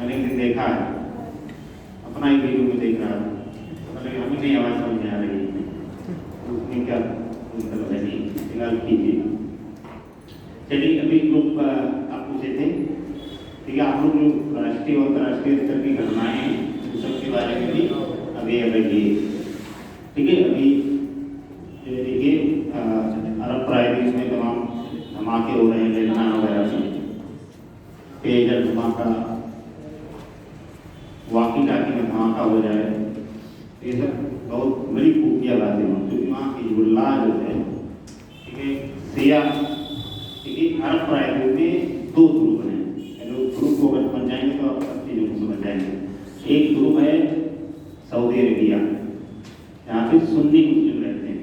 मैंने एक दिन देखा है, अपना ही वीडियो में देख रहा था, मतलब हमें नहीं आवाज़ समझ में आ रही है, तो उसमें क्या मतलब है नहीं, फिलहाल कीजिए। चलिए, अभी ग्रुप आप पूछे थे, ठीक है, आप लोग जो राष्ट्रीय और अंतर्राष्ट्रीय स्तर की घटनाएं हैं उन सब के बारे में भी अभी रहिए, ठीक है। अभी देखिए अरब प्रायद्वीप में तमाम धमाके हो रहे हैं, लेबनान वगैरह में पेयजल धमाका, वाकी टाकी में धमाका हो जाए, ये सब बहुत बड़ी खुफिया बातें हों, क्योंकि वहाँ हिजबुल्लाह जो है, ठीक है, सिया, ठीक है, अरब प्रायद्वीप में दो ग्रुप हैं, ग्रुप को अगर बन जाएंगे तो आप सब चीज़ों को समझ जाएंगे। एक ग्रुप है सऊदी अरेबिया, यहाँ पे सुन्नी मुस्लिम रहते हैं,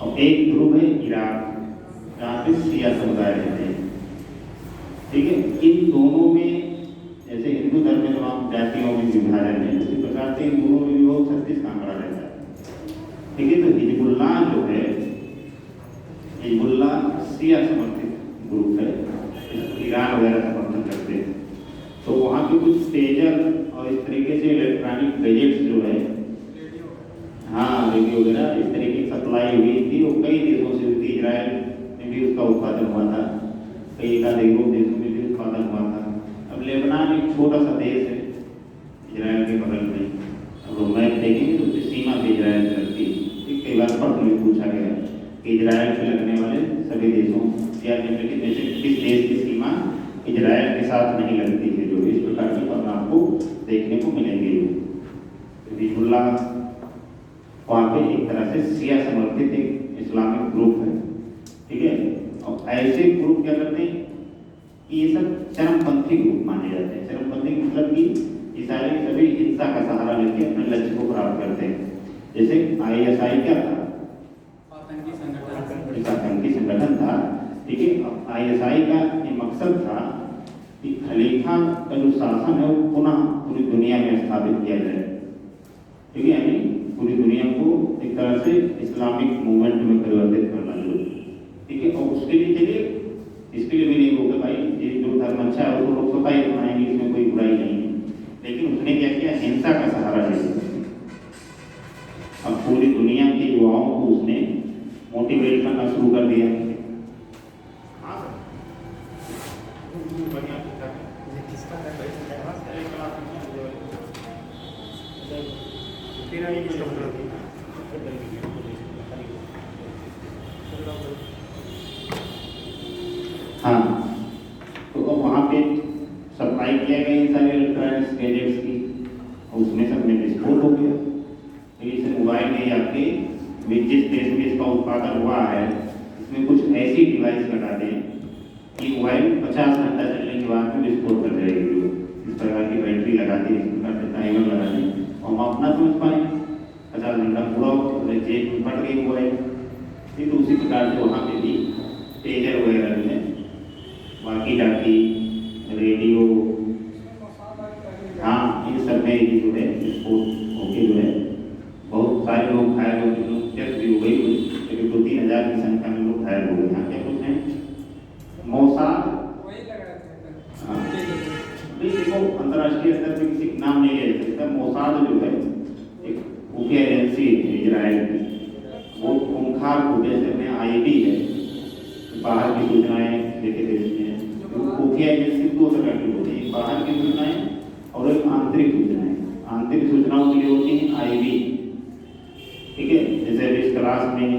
और एक ग्रुप है इराक, जहाँ पे सिया समुदाय रहते हैं, ठीक है। इन दोनों में जैसे हिंदू धर्म में तमाम जातियों में विभाजन है, उसी प्रकार से इन दोनों में भी वो 36 का आंकड़ा रहता है, ठीक है। तो हिजबुल्लाह जो है, हिजबुल्लाह सिया समर्थित ग्रुप है, ईरान वगैरह समर्थन करते हैं, तो वहाँ पे कुछ पेयजल और इस तरीके से इलेक्ट्रॉनिक गैजेट्स जो है, हाँ रेडियो वगैरह इस तरीके की सप्लाई हुई थी, वो कई देशों से हुई थी, इजराइल में भी उसका उत्पादन हुआ था, कई यूरोप देशों में भी उत्पादन हुआ था। अब लेबनान एक छोटा सा देश है इजराइल के बगल में, अब वो मैप देखेंगे तो उसकी सीमा भी इजराइल से लगती है। कई बार प्रश्न में पूछा गया कि इजराइल से लगने वाले सभी देशों या निम्नलिखित में से किस देश की सीमा इजराइल के साथ नहीं लगती है, जो इस प्रकार के प्रश्न आपको देखने को मिलेंगे। हिजबुल्लाह वहाँ पे एक तरह से सिया समर्थित एक इस्लामिक ग्रुप है, ठीक है। और ऐसे ग्रुप क्या करते हैं कि ये सब चरमपंथी ग्रुप माने जाते हैं। चरमपंथी मतलब कि ये सारे सभी हिंसा का सहारा लेके अपने लक्ष्य को प्राप्त करते हैं। जैसे ISI क्या था, आतंकी संगठन था, ठीक है। अब ISI का ये मकसद था कि खलीफा का जो शासन है वो पुनः पूरी दुनिया में स्थापित किया जाए, ठीक है, यानी पूरी दुनिया को एक तरह से इस्लामिक मूवमेंट में परिवर्तित करना जरूरी, ठीक है। और उसके लिए चलिए, इसके लिए भी नहीं होगा भाई, ये जो धर्म अच्छा है उसको लोग स्वतः ही अपनाएंगे, इसमें कोई बुराई नहीं है, लेकिन उसने क्या किया, हिंसा का सहारा ले लिया। अब पूरी दुनिया के युवाओं को उसने मोटिवेट करना शुरू कर दिया। हाँ हाँ, तो अब वहाँ पे सप्लाई किया गया इन सारे इलेक्ट्रॉनिक्स गैजेट्स की, और उसमें सब में विस्फोट हो गया। तो इस मोबाइल में आपके जिस देश में इसका उत्पादन हुआ है, इसमें कुछ ऐसी डिवाइस लगा दें कि मोबाइल 50 घंटा चलने के बाद में विस्फोट कर जाएगी। इस प्रकार की बैटरी लगा दी, इस प्रकार से टाइमर लगा दें, और हम अपना समझ पाएँ 50 घंटा पूरा जेब में फट गई मोबाइल। फिर उसी प्रकार से वहाँ पे भी पेजर वगैरह जो है, वाकी टाकी, रेडियो, हाँ, इन सब में भी जो है विस्फोट होके जो है बहुत सारे लोग घायल हो गए, डेथ भी हो गई, करीब 2-3 हज़ार की संख्या में लोग घायल हो गए। यहाँ क्या कुछ है मोसाद, हाँ नहीं, देखो अंतर्राष्ट्रीय स्तर पर किसी का नाम नहीं ले सकता। मोसाद जो है एक खुफिया एजेंसी है इजराइल की, वो खूंखार खुफिया में IB है, बाहर की सूचनाएं लेके देते हैं। खुफिया एजेंसी 2 तरह की होती है, बाहर की सूचनाएं और एक आंतरिक सूचनाएं। आंतरिक सूचनाओं के लिए होती है IB, ठीक है। जैसे अभी इस क्लास में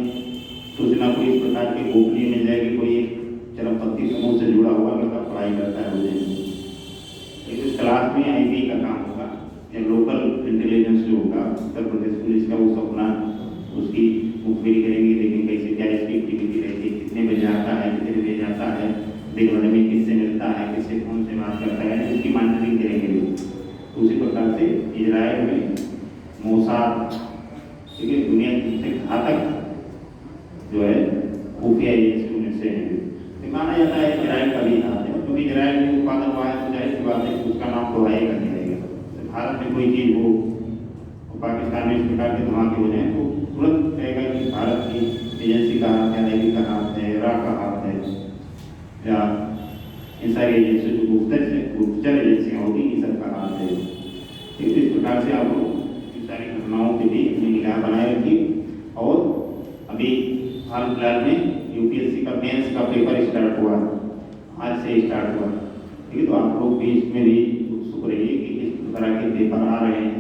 सूचना को इस प्रकार की गोपनीय मिल जाएगी, कोई एक चरमपंथी समूह से जुड़ा हुआ लड़का पढ़ाई करता है मुझे, इस क्लास में IB का काम होगा, या लोकल इंटेलिजेंस जो होगा उत्तर प्रदेश पुलिस का, वो अपना उसकी मुखबिरी करेंगे, देखेंगे कैसे क्या इसकी एक्टिविटी रहती है, कितने बजे आता है, कितने बजे जाता है, दिन भर में किससे मिलता है, किससे फोन से बात करता है, उसकी मॉनिटरिंग करेंगे। उसी प्रकार से इजराइल में मोसाद, ठीक है, दुनिया की सबसे घातक जो है खुफिया एजेंसी में से माना जाता है। इजराइल का भी हाथ है, क्योंकि इजराइल में उत्पादन हुआ है तो जाहिर सी बात है उसका नाम तो है करने रहेगा। भारत में कोई चीज़ हो, पाकिस्तान में इस प्रकार के धमाके हो जाए तो तुरंत कहेगा कि भारत की एजेंसी का हाथ है, नेवी का हाथ है, इराक का हाथ है, या इन सारी एजेंसी जो गुप्तचर एजेंसियाँ होती हैं, इस प्रकार से आप लोग इन सारी घटनाओं के भी अपनी निगाह बनाए रखिए। और अभी हाल फिलहाल में यूपीएससी का मेंस का पेपर स्टार्ट हुआ, आज से स्टार्ट हुआ, ठीक है। तो आप लोग भी इसमें भी उत्सुक रहिए कि किस तरह के पेपर आ रहे हैं,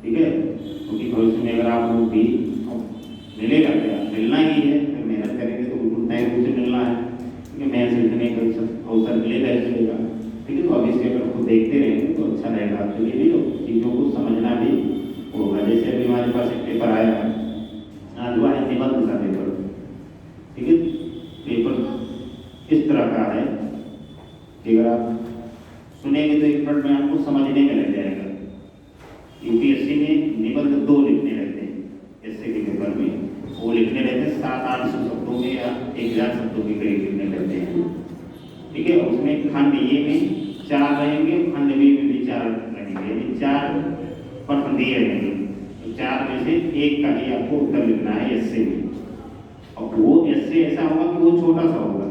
ठीक है। क्योंकि भविष्य में अगर आप लोग भी मिलेगा, क्या मिलना ही है, अगर मेहनत करेंगे तो बिल्कुल तय रूप से मिलना है, क्योंकि मैथ लिखने का अवसर मिलेगा ही मिलेगा, ठीक है। तो अभी से अगर उसको देखते रहेंगे तो अच्छा रहेगा आपके लिए भी, और चीज़ों को समझना भी होगा। जैसे अभी हमारे पास एक पेपर आया है, आज हुआ है निबंध का पेपर, ठीक है। पेपर इस तरह का है कि अगर आप सुनेंगे तो 1 मिनट में आपको समझने में लग जाएगा। यूपीएससी में निबंध 2 लिखने रहते हैं, एसए के पेपर में वो लिखने रहते हैं 700-800 शब्दों में या 1000 शब्दों के करीब लिखने रहते हैं, ठीक है। उसमें खंड ए में 4 रहेंगे, खंड बी में भी 4 रहेंगे, यानी 4 प्रश्न दिए रहेंगे। तो 4 में से 1 का ही आपको उत्तर लिखना है एसए में। और वो एसए ऐसा होगा कि वो छोटा सा होगा,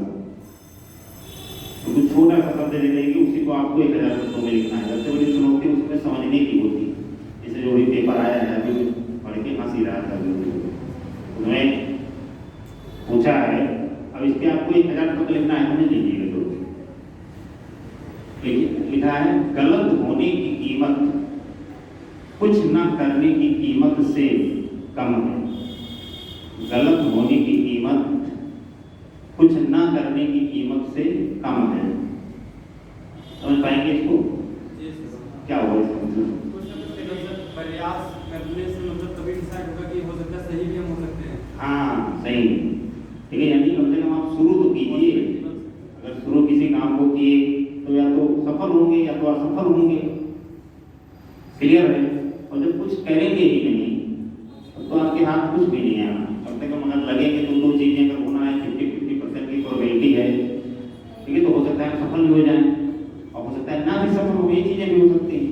तो कुछ छोटा सा शब्द दे देंगे, उसी को आपको 1000 शब्दों में लिखना है। सबसे बड़ी चुनौती उसमें समझने की होती है। जैसे जो भी पेपर आया है, अभी पढ़ के हंसी रहा था, उन्होंने पूछा है, अब इस पे आपको 1000 शब्द लिखना है, समझ लीजिएगा। तो लिखा है, गलत होने की कीमत कुछ न करने की कीमत से कम है। गलत होने की कीमत कुछ न करने की कीमत से कम है। समझ पाएंगे इसको? क्या होगा इसका मतलब? प्रयास करने से मतलब तभी डिसाइड होगा कि हो सकता है सही भी हम हो सकते हैं। हाँ, सही, ठीक है। यानी कम से कम आप शुरू तो कीजिए। अगर शुरू किसी काम को किए तो या तो सफल होंगे या तो असफल होंगे, क्लियर है। और जब कुछ करेंगे ही नहीं तो आपके हाथ कुछ भी नहीं है। कम से कम अगर लगेंगे तो 2 चीजें अगर होना है, 50-50% की प्रोबेबिलिटी है, ठीक है। तो हो सकता है सफल भी हो जाए और हो सकता है ना भी सफल हो, ये चीजें भी हो सकती हैं।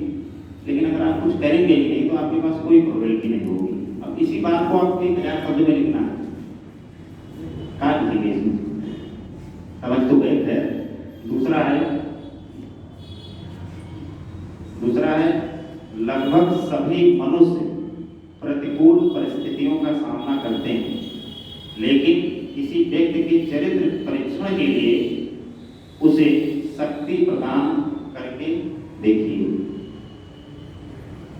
लेकिन अगर आप कुछ करेंगे ही नहीं तो आपके पास कोई प्रोबेबिलिटी नहीं होगी। अब इसी बात को आपको 1000 शब्द में लिखना है, कहा लिखेंगे इसमें? समझ तो गए थे। दूसरा है लगभग सभी मनुष्य प्रतिकूल परिस्थितियों का सामना करते हैं, लेकिन किसी व्यक्ति के चरित्र परीक्षण के लिए उसे शक्ति प्रदान करके देखिए।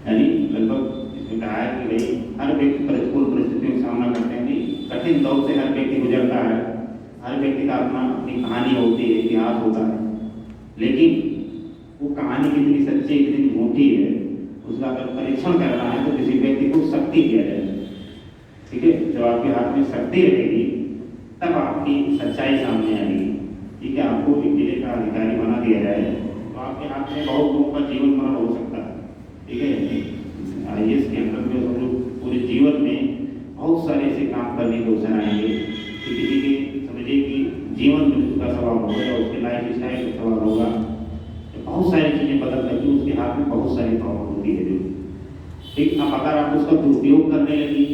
यानी लगभग इसमें कहा है कि भाई हर व्यक्ति प्रतिकूल परिस्थितियों का सामना करते हैं, कठिन दौर से हर व्यक्ति गुजरता है, हर व्यक्ति का अपनी कहानी होती है, इतिहास होता है, लेकिन वो कहानी कितनी सच्ची कितनी झूठी है उसका अगर परीक्षण करना है तो किसी व्यक्ति को शक्ति दिया जाए, ठीक है। जब आपके हाथ में शक्ति रहेगी तब आपकी सच्चाई सामने आएगी, ठीक है। आपको एक जिले का अधिकारी बना दिया जाए तो आपके हाथ में बहुत लोगों का जीवन मरण हो सकता है, ठीक है। आईएएस के अंदर में हम लोग पूरे जीवन में बहुत सारे ऐसे काम करने के अवसर आएंगे कि किसी के समझिए कि जीवन में उसका सवाल होगा या उसके लाइफ स्टाइल का सवाल होगा, बहुत सारी चीजें बदल करके उसके हाथ में बहुत सारी प्रॉब्लम होती है, ठीक। अब अगर आप उसका दुरुपयोग करने लगी,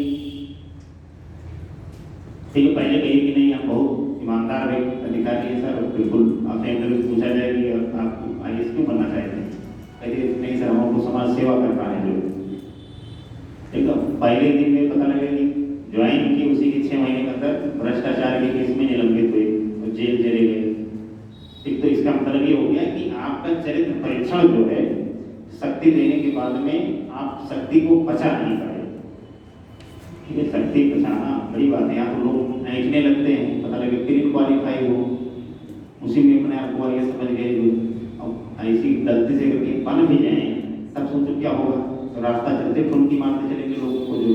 ठीक है, पहले कही कि नहीं हम बहुत ईमानदार अधिकारी है सर, बिल्कुल आपसे इंटरव्यू पूछा जाए कि आप आईएएस क्यों बनना चाहते हैं, कहते नहीं सर हम आपको समाज सेवा कर पाए जो, ठीक है। पहले दिन में पता लगे कि ज्वाइन की उसी के 6 महीने के अंदर भ्रष्टाचार के केस में निलंबित हुए और जेल चले गए, ठीक। तो इसका मतलब ये हो गया कि आपका चरित्र परीक्षण जो है शक्ति देने के बाद में आप शक्ति को बचा नहीं पाए, ठीक है। शक्ति बचाना बड़ी बात है। यहाँ तो लोग ऐंठने लगते हैं, पता लगे प्री क्वालिफाई हो उसी में अपने आप को ये समझ गए, अब ऐसी गलती से करके बन भी जाए तब सोचो क्या होगा। तो रास्ता चलते ठुमकी मारते चलेंगे लोगों को, जो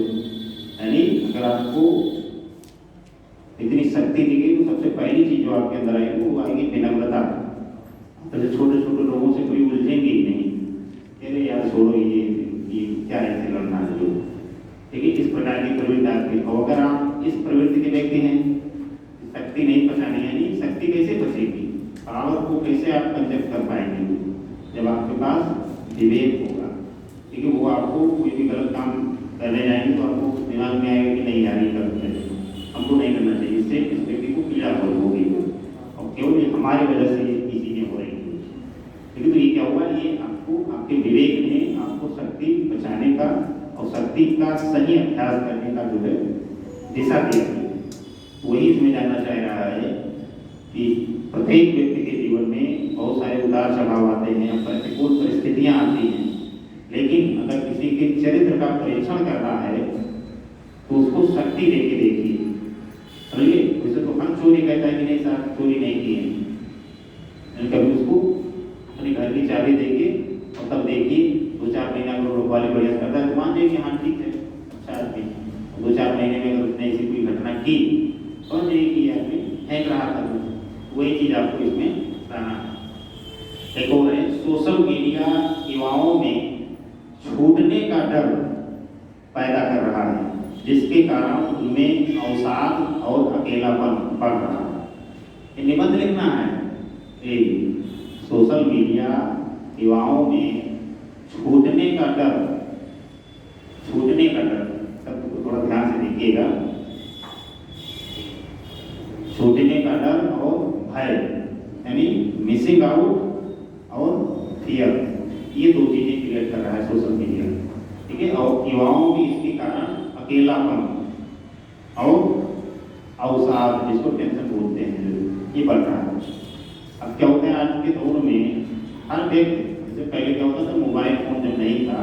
यानी अगर आपको इतनी शक्ति दी गई तो सबसे पहली चीज जो आपके अंदर आएगी वो आएगी विनम्रता। तो छोटे छोटे लोगों से कोई उलझेंगे ही नहीं, अरे यार छोड़ो ये क्या ऐसे लड़ना है जो, ठीक है। इस प्रकार की प्रवृत्ति आती है। और अगर आप इस प्रवृत्ति के व्यक्ति हैं, शक्ति नहीं बचानी, यानी शक्ति कैसे बचेगी, पावर को कैसे आप कंजेक्ट कर पाएंगे, जब आपके पास विवेक होगा, ठीक है। वो आपको कोई भी गलत काम करने जाएंगे तो आपको दिमाग में आएगा कि नहीं यार ये गलत है, हमको नहीं करना चाहिए, इससे इस व्यक्ति को पीड़ा होगी और केवल हमारी वजह से ये चीजें हो रही हैं, ठीक है। तो ये क्या हुआ, ये आपको आपके विवेक ने आपको और शक्ति का सही अभ्यास करने का जो है दिशा दिया है। वही इसमें जानना चाह रहा है कि प्रत्येक व्यक्ति के जीवन में बहुत सारे उतार चढ़ाव आते हैं, प्रतिकूल परिस्थितियां आती हैं, लेकिन अगर किसी के चरित्र का परीक्षण करना है तो उसको शक्ति देके देखिए। समझिए, वैसे तो हम चोरी कहता है कि नहीं साहब चोरी नहीं की है, कभी उसको अपने घर की चाबी देके और तब देखिए 2-4 महीना अगर रोकवाली बढ़िया करता है तो मान जाइए हाँ ठीक है अच्छा आदमी। 2-4 महीने में अगर उसने ऐसी कोई घटना की समझ जाइए कि आदमी फेंक रहा था। वही चीज आपको इसमें रहना है। एक और है सोशल मीडिया युवाओं में छूटने का डर पैदा कर रहा है, जिसके कारण उनमें अवसाद और अकेलापन बढ़ रहा है। ये निबंध लिखना है। सोशल मीडिया युवाओं में छूटने का डर सब थोड़ा ध्यान से देखिएगा। छूटने का डर और भय यानी मिसिंग आउट और फियर, ये 2 चीजें क्रिएट कर रहा है सोशल मीडिया। ठीक है, और युवाओं में इसके कारण अकेलापन और अवसाद, जिसको टेंशन बोलते हैं, ये बढ़ रहा है। अब क्या होता है आज के दौर में हर व्यक्ति, जैसे पहले क्या होता था मोबाइल फोन जब नहीं था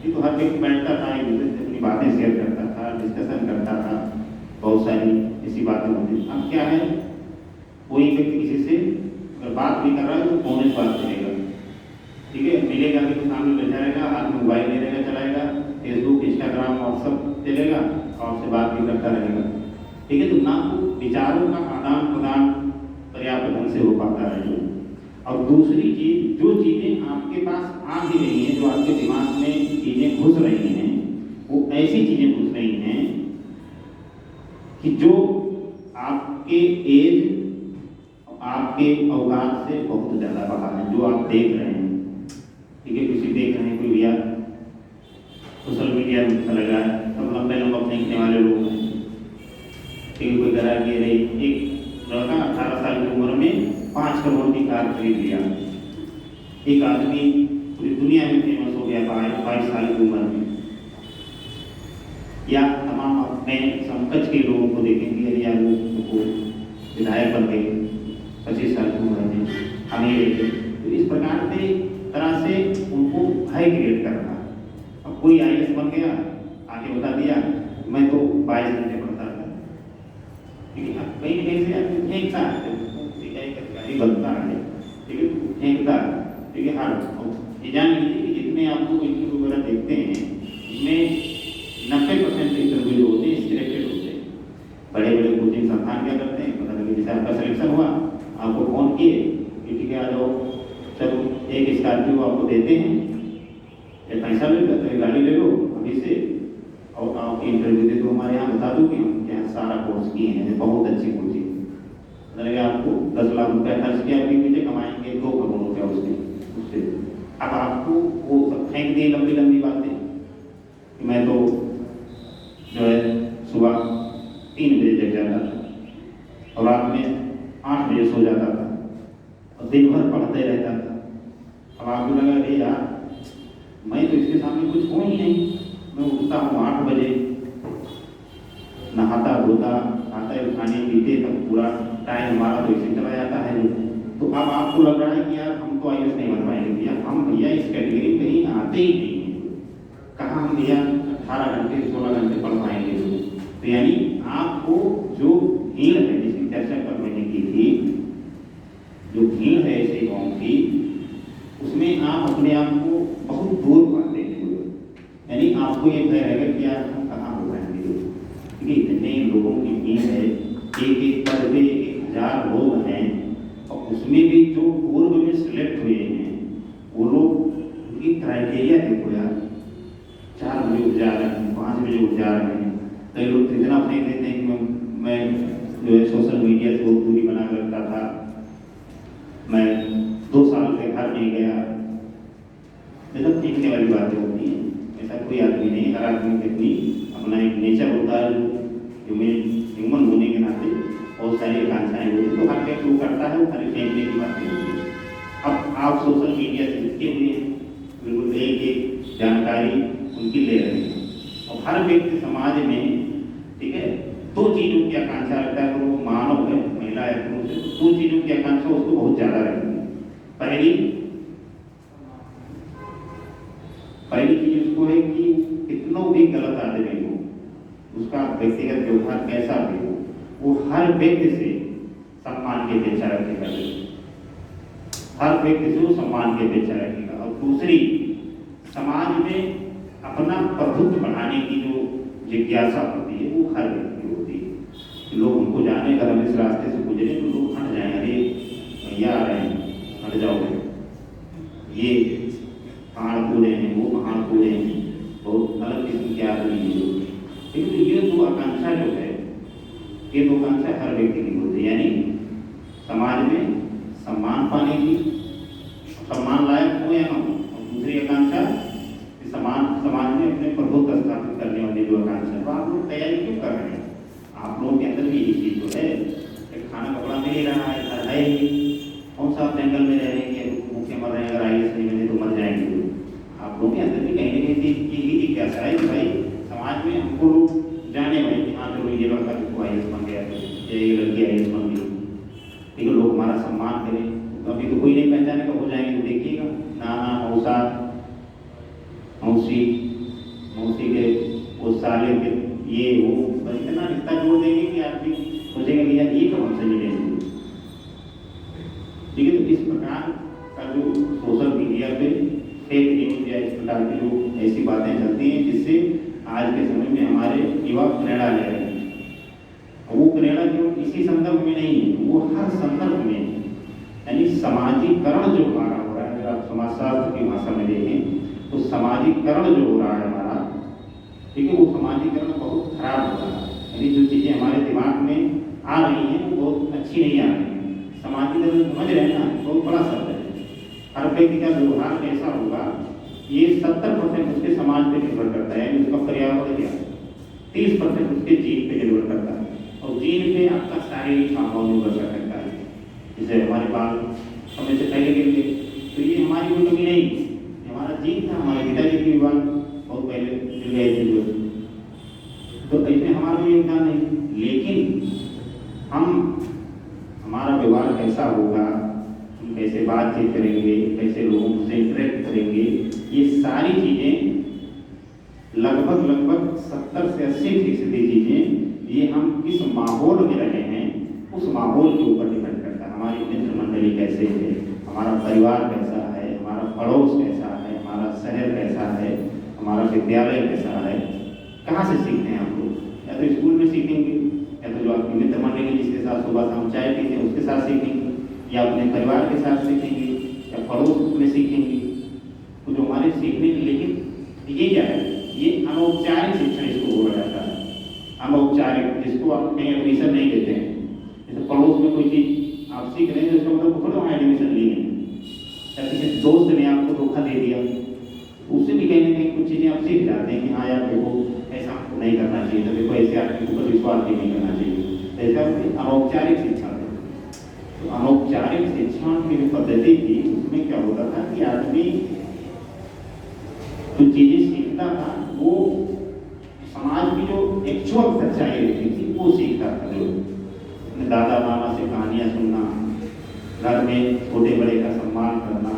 तो हर व्यक्ति बैठता था एक दूसरे से अपनी बातें शेयर करता था, डिस्कशन करता था, बहुत सारी ऐसी बातें होती थी। अब क्या है, कोई व्यक्ति किसी से अगर बात भी कर रहा है तो फोन से बात करेगा। ठीक है, मिलेगा कि सामने बैठा रहेगा, हाथ में मोबाइल ले रहेगा, चलाएगा, फेसबुक इंस्टाग्राम व्हाट्सअप चलेगा और उससे बात भी करता रहेगा। ठीक है, तो ना तो विचारों का आदान प्रदान पर्याप्त ढंग से हो पाता है। और दूसरी चीज, जो चीजें आपके पास आ भी रही हैं, जो आपके दिमाग में चीजें घुस रही हैं, वो ऐसी चीजें घुस रही हैं कि जो आपके एज, आपके औकात से बहुत ज्यादा बाहर है, जो आप देख रहे हैं। ठीक है, किसी देख रहे हैं कोई भैया सोशल मीडिया में लगा है, सब लंबे लंबा फेंकने वाले लोग हैं। ठीक है, कोई कह रहा है कि एक लड़का 18 साल की उम्र में 5 करोड़ की कार खरीद लिया। एक आदमी पूरी दुनिया में फेमस हो गया 22 साल की उम्र में। या तमाम अपने समकक्ष के लोगों को देखेंगे, या वो विधायक बन गए 25 साल की उम्र में, अमीर है। तो इस प्रकार से तरह से उनको भय क्रिएट करना। अब कोई IAS बन गया, आके बता दिया मैं तो 22 घंटे पढ़ता था। ठीक है, कहीं कहीं से आदमी फेंकता है, अधिकारी बनता है, ठीक है, फेंकता। ठीक है, हाँ ये जान लीजिए कि जितने आपको इंटरव्यू वगैरह देखते हैं इसमें 90% इंटरव्यू जो होते हैं सिलेक्टेड होते हैं। बड़े बड़े कोचिंग संस्थान क्या करते हैं, पता लगे जैसे आपका सिलेक्शन हुआ, आपको फोन किए कि ठीक है आ जाओ, चलो एक स्कॉर्पियो आपको देते हैं, एक पैसा ले लो, तो गाड़ी ले लो अभी से और आप इंटरव्यू दे दो हमारे यहाँ, बता दो कि हम यहाँ सारा कोर्स किए हैं, बहुत अच्छी कोचिंग। मतलब आपको 10 लाख रुपया खर्च किया, अभी मुझे कमाएंगे 2 करोड़ रुपया उससे। अब आपको वो सब फेंक दिए लंबी लंबी बातें कि मैं तो जो है सुबह 3 बजे जग जाता था और रात में 8 बजे सो जाता था और दिन भर पढ़ते रहता था। अब आपको लगा अरे यार मैं तो इसके सामने कुछ हो ही नहीं। मैं उठता हूँ 8 बजे, नहाता धोता, खाता खाने पीते, तब पूरा टाइम हमारा तो इसे चला जाता है। तो अब आपको लग रहा है कि यार हम तो IAS नहीं बन पाएंगे भैया, हम भैया इस कैटेगरी में कहीं आते ही नहीं हैं, कहाँ हम भैया 18 घंटे 16 घंटे पढ़ पाएंगे। तो यानी आपको जो भीड़ है, जिसकी चर्चा कर मैंने की थी, जो भीड़ है ऐसे गाँव की, उसमें आप अपने आप को बहुत दूर पाते हैं। यानी आपको ये भय रहेगा कि यार हम कहाँ हो जाएंगे, क्योंकि इतने लोगों की भीड़ है, एक पद पे 1000 लोग हैं, और उसमें भी जो पूर्व में सिलेक्ट हुए हैं वो लोग, उनकी क्राइटेरिया देखो यार, 4 बजे उठ जा रहे हैं, 5 बजे उठ जा रहे हैं। कई लोग इतना फेंक देते हैं कि मैं जो है सोशल मीडिया से बहुत दूरी बना कर रखता था, मैं 2 साल से घर नहीं गया। ये सब फेंकने वाली बातें होती हैं, ऐसा कोई आदमी नहीं। हर आदमी की अपनी अपना एक नेचर होता है, जो ह्यूमन होने के नाते बहुत सारी आकांक्षाएं होती हैं, तो हर व्यक्ति वो करता है, वो खाली फेंकने की बातें होती हैं। अब आप सोशल मीडिया से जितने हुए हैं, बिल्कुल एक जानकारी उनकी ले रहे हैं, और हर व्यक्ति समाज में, ठीक है, दो चीजों की आकांक्षा रखता है। अगर वो मानव है, महिला है, पुरुष है, तो दो चीजों की आकांक्षा उसको बहुत ज्यादा रहती है। पहली चीज उसको है कि कितनों भी गलत आदमी हो, उसका व्यक्तिगत व्यवहार कैसा भी हो, वो हर व्यक्ति से सम्मान की अपेक्षा रखेगा, हर व्यक्ति से वो सम्मान की अपेक्षा रखेगा। और दूसरी, समाज में अपना प्रभुत्व बढ़ाने की जो जिज्ञासा होती है वो हर व्यक्ति होती है। लोग हमको जाने, अगर हम इस रास्ते से गुजरे तो लोग हट जाए, अरे भैया आ रहे हैं, हट जाओगे, ये पहाड़ कूदे हैं, वो पहाड़ कूदे हैं, बहुत अलग किस्म के आदमी हैं। लेकिन ये दो आकांक्षा जो है, ये दो आकांक्षा हर व्यक्ति की होती है, यानी समाज में सम्मान पाने की, सम्मान लायक हो या ना हो। और दूसरी आकांक्षा समाज में अपने प्रभुत्व स्थापित करने वाली जो आकांक्षा, तो आप लोग तैयारी क्यों कर रहे हैं? आप लोगों के अंदर भी ये चीज तो है, खाना कपड़ा मिल ही रहा है ही, कौन सा आप जंगल में रह रहे हैं, भूखे मर रहे हैं, अगर आईएएस नहीं मिले तो मर जाएंगे। आप लोगों के अंदर भी कहीं ना कहीं ये जिज्ञासा है कि भाई समाज में हमको लोग जाने भाई कि हाँ चलो ये लड़का जिसको आईएएस बन गया, ये लड़की आईएएस बन गई, ठीक है, लोग हमारा सम्मान करें। तो अभी तो कोई नहीं पहचाने का, हो जाएंगे तो देखिएगा, नाना मौसा मौसी के वो साले के ये वो, बस इतना रिश्ता जोड़ देंगे कि आदमी सोचेगा कि यार ये तो हमसे मिलेंगे। ठीक है, तो इस प्रकार का जो सोशल मीडिया पे फेक न्यूज या इस प्रकार की जो ऐसी बातें चलती हैं, जिससे आज के समय में हमारे युवा प्रेरणा ले रहे हैं। और वो प्रेरणा केवल इसी संदर्भ में नहीं है, वो हर संदर्भ में, यानी सामाजिकरण जो हमारा हो रहा है, अगर आप समाजशास्त्र की भाषा में देखें तो सामाजिकरण जो हो रहा है हमारा, ठीक है, वो सामाजिकरण बहुत खराब हो रहा है। यानी जो चीज़ें हमारे दिमाग में आ रही हैं वो बहुत अच्छी नहीं आ रही हैं। सामाजिकरण समझ रहे हैं ना, बहुत बड़ा शब्द है। हर व्यक्ति का व्यवहार कैसा होगा, ये 70% उसके समाज पे निर्भर करता है, यानी उसका पर्यावरण क्या, 30% उसके जीन पे निर्भर करता है, और जीन पे आपका शारीरिक हाव निर्भर करता है। जैसे हमारे बाल समय से पहले गिर गए, तो ये हमारी कोई कमी नहीं, हमारा जीन था, हमारे पिताजी की बाल बहुत पहले गिर गए थे, तो इसमें हमारा कोई योगदान नहीं। लेकिन हमारा व्यवहार कैसा होगा, हम कैसे बातचीत करेंगे, कैसे लोगों से इंटरेक्ट करेंगे, ये सारी चीज़ें लगभग 70 से 80% चीज़ें ये हम किस माहौल में रहे हैं उस माहौल के ऊपर डिपेंड करता है। हमारी मित्र मंडली कैसे है, हमारा परिवार कैसा है, हमारा पड़ोस कैसा है, हमारा शहर कैसा है, हमारा विद्यालय कैसा है, कहाँ से सीखते हैं हम लोग, या तो स्कूल में सीखेंगे, या तो जो आपकी मित्र मंडली जिसके साथ सुबह शाम चाय पीते हैं उसके साथ सीखेंगे, या अपने परिवार के साथ सीखेंगे, या पड़ोस में सीखेंगे। तो जो हमारे सीखने की, लेकिन ये क्या है, ये अनौपचारिक शिक्षण इसको बोला जाता है। अनौपचारिक, जिसको आप कहीं एडमिशन नहीं देते हैं, जैसे पड़ोस में कोई चीज़ आप सीख रहे हैं तो इसका मतलब थोड़ा वहाँ एडमिशन लिए हैं, या किसी दोस्त ने आपको धोखा दे दिया, उससे भी कहीं ना कहीं कुछ चीज़ें आप सीख जाते हैं कि हाँ यार देखो ऐसा आपको नहीं करना चाहिए, तो देखो ऐसे आपके ऊपर विश्वास भी नहीं करना चाहिए। ऐसा अनौपचारिक शिक्षा है। तो अनौपचारिक शिक्षण की जो पद्धति थी उसमें क्या होता था कि आदमी जो चीज़ें सीखता था वो समाज की जो एक्चुअल सच्चाई रहती थी वो सीखता था। जो अपने दादा नाना से कहानियाँ सुनना, घर में छोटे बड़े का सम्मान करना,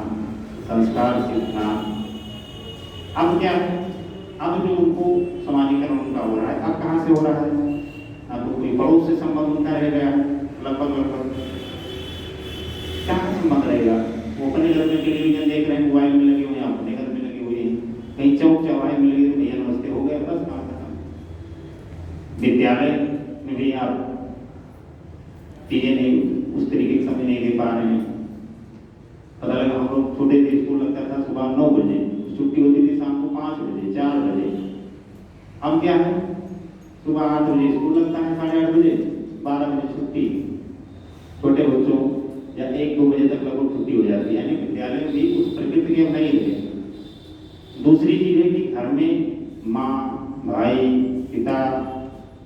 संस्कार सीखना। अब क्या है, अब जो उनको समाजीकरण उनका हो रहा है, अब कहाँ से हो रहा है, अब तो कोई पड़ोस से संबंध उनका रह गया लगभग कहाँ संबंध रहेगा। वो अपने घर में टेलीविजन देख रहे हैं, मोबाइल में लगे हुए हैं, अपने घर में लगे हुए हैं, कहीं चौक चौराहे में लगे तो भैया नमस्ते हो गया, बस काम खत्म। विद्यालय में भी आप चीज़ें नहीं उस तरीके से समझ नहीं दे पा रहे हैं। पता लगा हम लोग छोटे थे, स्कूल लगता था सुबह 9 बजे, छुट्टी होती थी शाम को 5 बजे 4 बजे। अब क्या है, सुबह 8 बजे स्कूल लगता है, 8:30 बजे, 12 बजे छुट्टी। छोटे बच्चों या 1-2 बजे तक लगभग छुट्टी हो जाती है, यानी विद्यालय में भी उस प्रकृति के नहीं रहे। दूसरी चीज़ है कि घर में माँ भाई पिता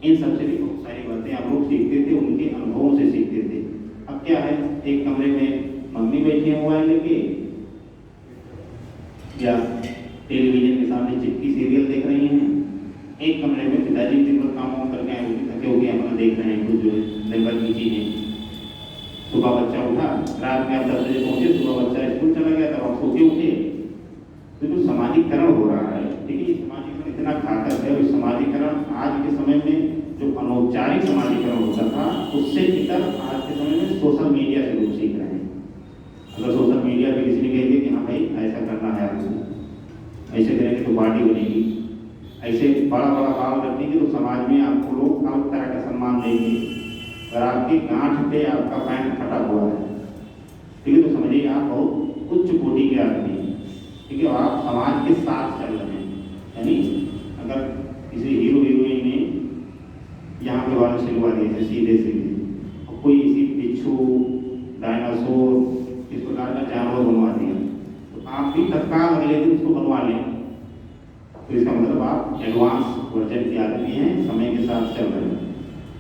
इन सबसे भी बहुत सारी बातें आप लोग सीखते थे, उनके अनुभवों से सीखते थे। अब क्या है, एक कमरे में मम्मी बैठी है मोबाइल लेके या टेलीविजन के सामने चिपकी सीरियल देख रही हैं, एक कमरे में पिताजी दिन भर काम वाम करके आए, वो भी थके हो गए, अपना देख रहे हैं कुछ जो है दिन भर की चीजें। सुबह बच्चा उठा, रात में आप 10 बजे पहुंचे, सुबह बच्चा स्कूल चला गया, तब आप सो के उठे। तो जो समाजीकरण हो रहा है, ठीक है, ये समाजीकरण इतना घातक है। और समाजीकरण आज के समय में जो अनौपचारिक समाजीकरण होता था, उससे इतर आज के समय में सोशल मीडिया से लोग सीख रहे हैं। अगर सोशल मीडिया पे किसी ने कह दिया कि हाँ भाई ऐसा करना है आपको, ऐसे करेंगे तो पार्टी बनेगी, ऐसे बड़ा बड़ा भाव रखेंगे तो समाज में आपको लोग अलग तरह का सम्मान देंगे। अगर आपकी गांठ पे आपका पैंट फटा हुआ है, ठीक है, तो समझिए आप बहुत उच्च कोटि के आदमी हैं, ठीक है, और आप समाज के साथ चल रहे हैं। यानी अगर किसी हीरो हीरोइन ने यहाँ पे बाल सिलवा दिए थे सीधे सीधे, और कोई इसी बिच्छू, डायनासोर, इस प्रकार का जानवर बनवा दिया, तो आप भी तत्काल अगले दिन उसको बनवा लें। तो इसका मतलब आप एडवांस वर्जन के आदमी हैं, समय के साथ चल रहे हैं।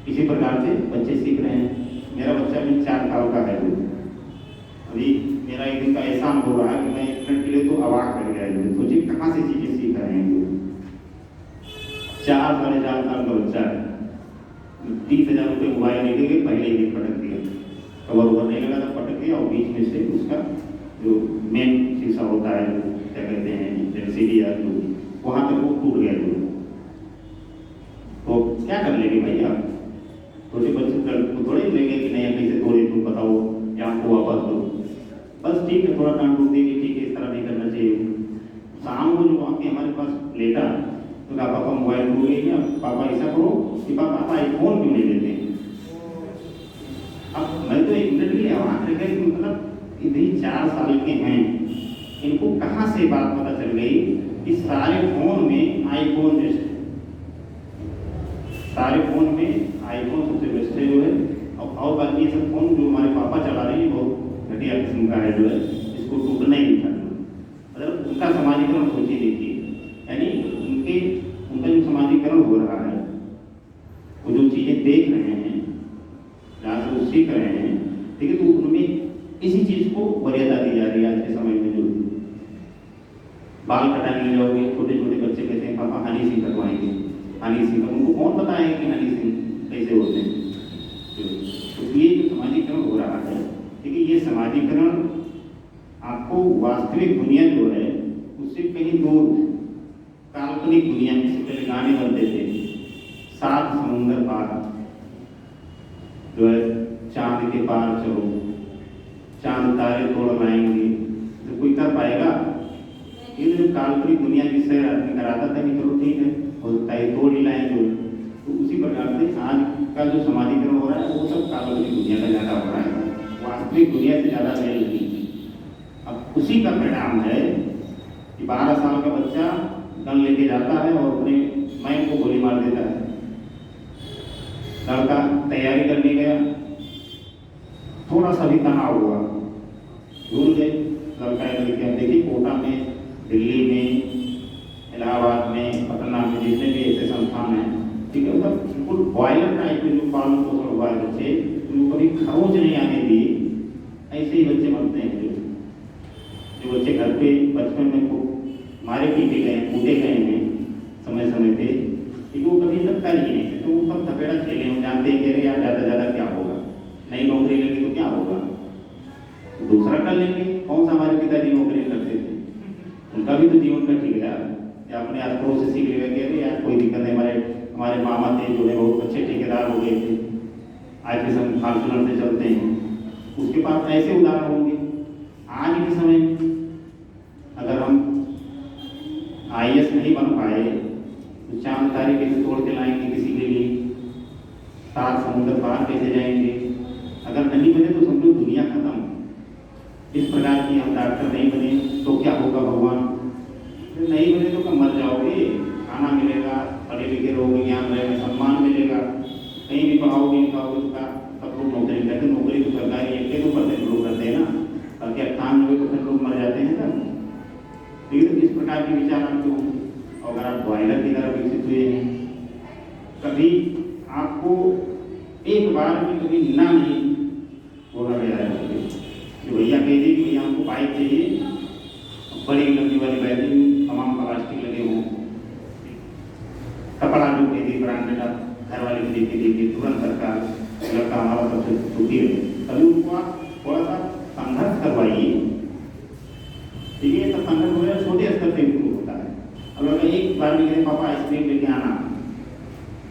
इसी प्रकार से बच्चे सीख रहे हैं। मेरा बच्चा भी 4 साल का है। अभी मेरा एक दिन का ऐसा अनुभव रहा कि मैं 1 मिनट के लिए तो अवाक कर गया। सोचिए कहाँ से चीजें सीख रहे हैं। 4 साढ़े 4 साल का बच्चा है, 30,000 रुपये मोबाइल लेके गए, पहले ही दिन पटक दिया, कवर ओवर नहीं लगा था, पटक दिया, और बीच में से उसका जो मेन शीशा होता है, क्या कहते हैं एलसीडी या जो, वहाँ तक वो टूट गया। तो क्या कर लेंगे भाई आप? छोटे बच्चे को थोड़े लेंगे कि नहीं कैसे तोड़े, तुम बताओ या आपको वापस दो, बस ठीक है, थोड़ा टाइम टूट देंगे, ठीक है, इस तरह नहीं करना चाहिए। शाम को जो आके हमारे पास लेटा तो कहा पापा मोबाइल टूट गया, पापा ऐसा करो कि पापा आईफोन क्यों नहीं लेते। अब मैं तो 1 मिनट के लिए आवाज रख गई, मतलब इतनी 4 साल के हैं, इनको कहाँ से बात पता चल गई कि सारे फोन में आईफोन बेस्ट है, सारे फोन में आईफोन सबसे बेस्ट है जो है। और बाकी ये सब फोन जो हमारे पापा चला रहे हैं बहुत घटिया किस्म का है जो है, इसको टूटना ही नहीं था। मतलब उनका समाजीकरण सोचिए, देखिए, यानी उनका जो समाजीकरण हो रहा है, वो जो चीजें देख रहे हैं, जहाँ से वो सीख रहे हैं, ठीक है, तो उनमें इसी चीज को मर्यादा दी जा रही है। आज के समय में जो बाल कटाने ले जाओगे, छोटे छोटे बच्चे कहते हैं पापा हनी सिंह कटवाएंगे, हनी सिंह, उनको कौन बताएगा कि हनी सिंह कैसे होते हैं। तो ये जो समाजीकरण हो रहा है, ठीक है, ये समाजीकरण आपको वास्तविक दुनिया जो है उससे कहीं दूर, काल्पनिक दुनिया में से पहले गाने बनते थे, 7 समुंदर पार जो है, चांद के पार चलो, चांद तारे तोड़ लाएंगे, तो कोई कर पाएगा? ये जो काल्पनिक दुनिया की सैर आदमी कराता था कि चलो ठीक है, हो सकता है तोड़ ही लाएंगे। तो उसी प्रकार से आज का जो समाजीकरण हो रहा है वो सब काल्पनिक दुनिया का ज़्यादा हो रहा है, वास्तविक दुनिया से ज़्यादा मेल नहीं। अब उसी का परिणाम है कि 12 साल का बच्चा गन लेके जाता है और अपने मैन को गोली मार देता है। लड़का तैयारी करने गया, थोड़ा सा भी तनाव हुआ, भूल गए लड़का या लड़कियाँ। देखिए कोटा में, दिल्ली में, इलाहाबाद में, पटना में, जितने भी ऐसे संस्थान हैं, ठीक है, मतलब बिल्कुल बॉयलर टाइप में जो पालन पोषण हुआ है बच्चे, उनको कभी खरोच नहीं आने दी, ऐसे ही बच्चे बनते हैं। जो बच्चे घर पे बचपन में खूब मारे पीटे गए, कूटे गए हैं समय समय पे, कि वो कभी तक कर ही नहीं, तो वो सब थपेड़ा खेले, हम जानते हैं कि अरे यार ज़्यादा ज़्यादा क्या होगा, नई नौकरी लेंगे तो क्या होगा, दूसरा कर लेंगे। कौन सा हमारे पिताजी नौकरी करते थे, उनका भी तो जीवन का ठीक है यार, या अपने आस पड़ोस से सीख लेगा कि अरे यार कोई दिक्कत नहीं, हमारे मामा थे जो है बहुत अच्छे ठेकेदार हो गए थे, आज के समय फॉर्चूनर से चलते हैं। उसके पास ऐसे उदाहरण होंगे। आज के समय अगर हम IAS नहीं बन पाए तो चांद तारे कैसे तोड़ के लाएंगे किसी के लिए, 7 समुद्र पार कैसे जाएंगे? अगर नहीं बने तो समझो दुनिया खत्म। इस प्रकार की हम डॉक्टर नहीं बने तो क्या होगा भगवान, नहीं बने तो कब मर जाओगे, खाना मिलेगा, पढ़े लिखे रहोगे, ज्ञान रहेगा, सम्मान मिलेगा, कहीं भी पढ़ाओगे लिखाओगे तो सब लोग नौकरी करते, नौकरी तो सरकारी 1-2% लोग करते हैं ना, बल्कि 98% लोग मर जाते हैं सर। लेकिन इस प्रकार के विचार आपको, अगर आप बॉयलर की तरह विकसित हुए हैं, कभी आपको एक बार भी कभी ना नहीं बोला गया है कि भैया कह दी कि भैया हमको बाइक चाहिए, बड़ी लंबी वाली बैटरी, तमाम प्लास्टिक लगे हों, कपड़ा बेटा घर वाले को देखे देखे तुरंत सरकार लड़का हमारा सबसे दुखी है, तभी उनको आप थोड़ा सा संघर्ष करवाइए। ठीक है, तो संघर्ष वगैरह छोटे स्तर पर शुरू होता है। अब अगर एक बार में कहें पापा आइसक्रीम लेके आना,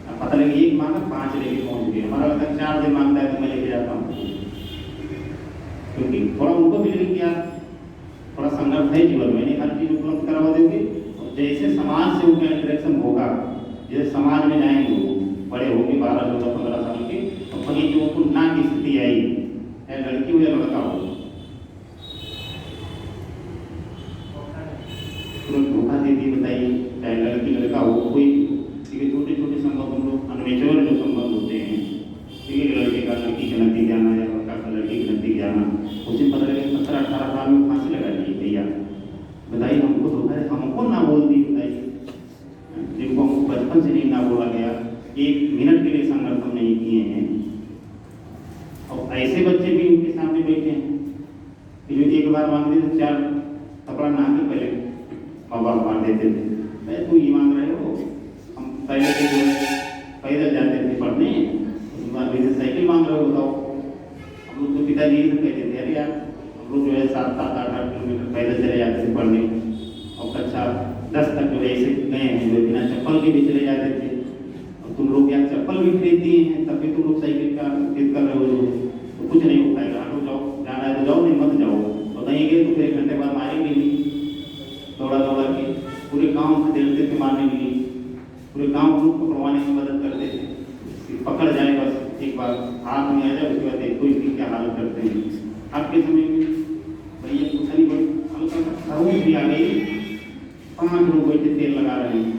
अब पता लगे एक मांगा 5 लेके पहुंच गए, हमारा लगता है 4 दिन मांगता है तो मैं लेके जाता हूँ, क्योंकि थोड़ा उनको भी लगे कि यार थोड़ा संघर्ष है जीवन में, नहीं हर चीज उपलब्ध करवा देंगे। और जैसे समाज से उनका इंटरेक्शन होगा, जैसे समाज में जाएंगे वो बड़े होंगे 12, 14, 15 साल के, और कहीं जो उनको ना की स्थिति आई, चाहे लड़की हो या लड़का हो, तुरंत धोखा दे दी, बताइए, चाहे लड़की लड़का हो कोई, ठीक है। छोटे छोटे संबंध हम लोग अनमेच्योर जो संबंध होते हैं, ठीक है, लड़के का लड़की के नजदीक जाना या लड़का का लड़की के नजदीक जाना, उसी पता लगे 17-18 साल में फांसी लगा दी भैया, बताइए हमको धोखा है, हमको ना बोल दी, बताइए जिनको हमको बचपन से नहीं ना बोला गया, 1 मिनट के लिए संघर्ष हम नहीं किए हैं। और ऐसे बच्चे भी उनके सामने बैठे हैं कि जो एक बार मांग देते 4 थप्पड़ ना के पहले माँ बाप मार देते थे, भाई तू ये मांग रहे हो, हम पहले से जो है पैदल जाते थे पढ़ने, उसके बाद वैसे साइकिल मांग रहे हो, बताओ। हम लोग तो पिताजी यही तो कहते थे, अरे यार हम लोग जो है 7-8 किलोमीटर पैदल चले जाते थे पढ़ने, और कक्षा 10 तक जो ऐसे गए हैं जो बिना चप्पल के भी चले जाते थे, और तुम लोग यार चप्पल भी खरीद दिए हैं, तब भी तुम लोग साइकिल का जिद कर रहे हो, तो कुछ नहीं हो पाएगा, हटो जाओ, जाना है तो जाओ, नहीं मत जाओ, और नहीं गए तो फिर 1 घंटे बाद मारेंगे नहीं, दौड़ा दौड़ा के पूरे गांव से देते थे मारने के लिए, पूरे गांव को पकड़वाने की मदद करते थे, पकड़ जाए बस एक बार हाथ में आ जाए, उसके बाद देखो इसकी क्या हालत करते हैं। आपके समय में भैया कुछ नहीं, बड़ी भी आ गई, 5 लोग बैठे तेल लगा रहे हैं,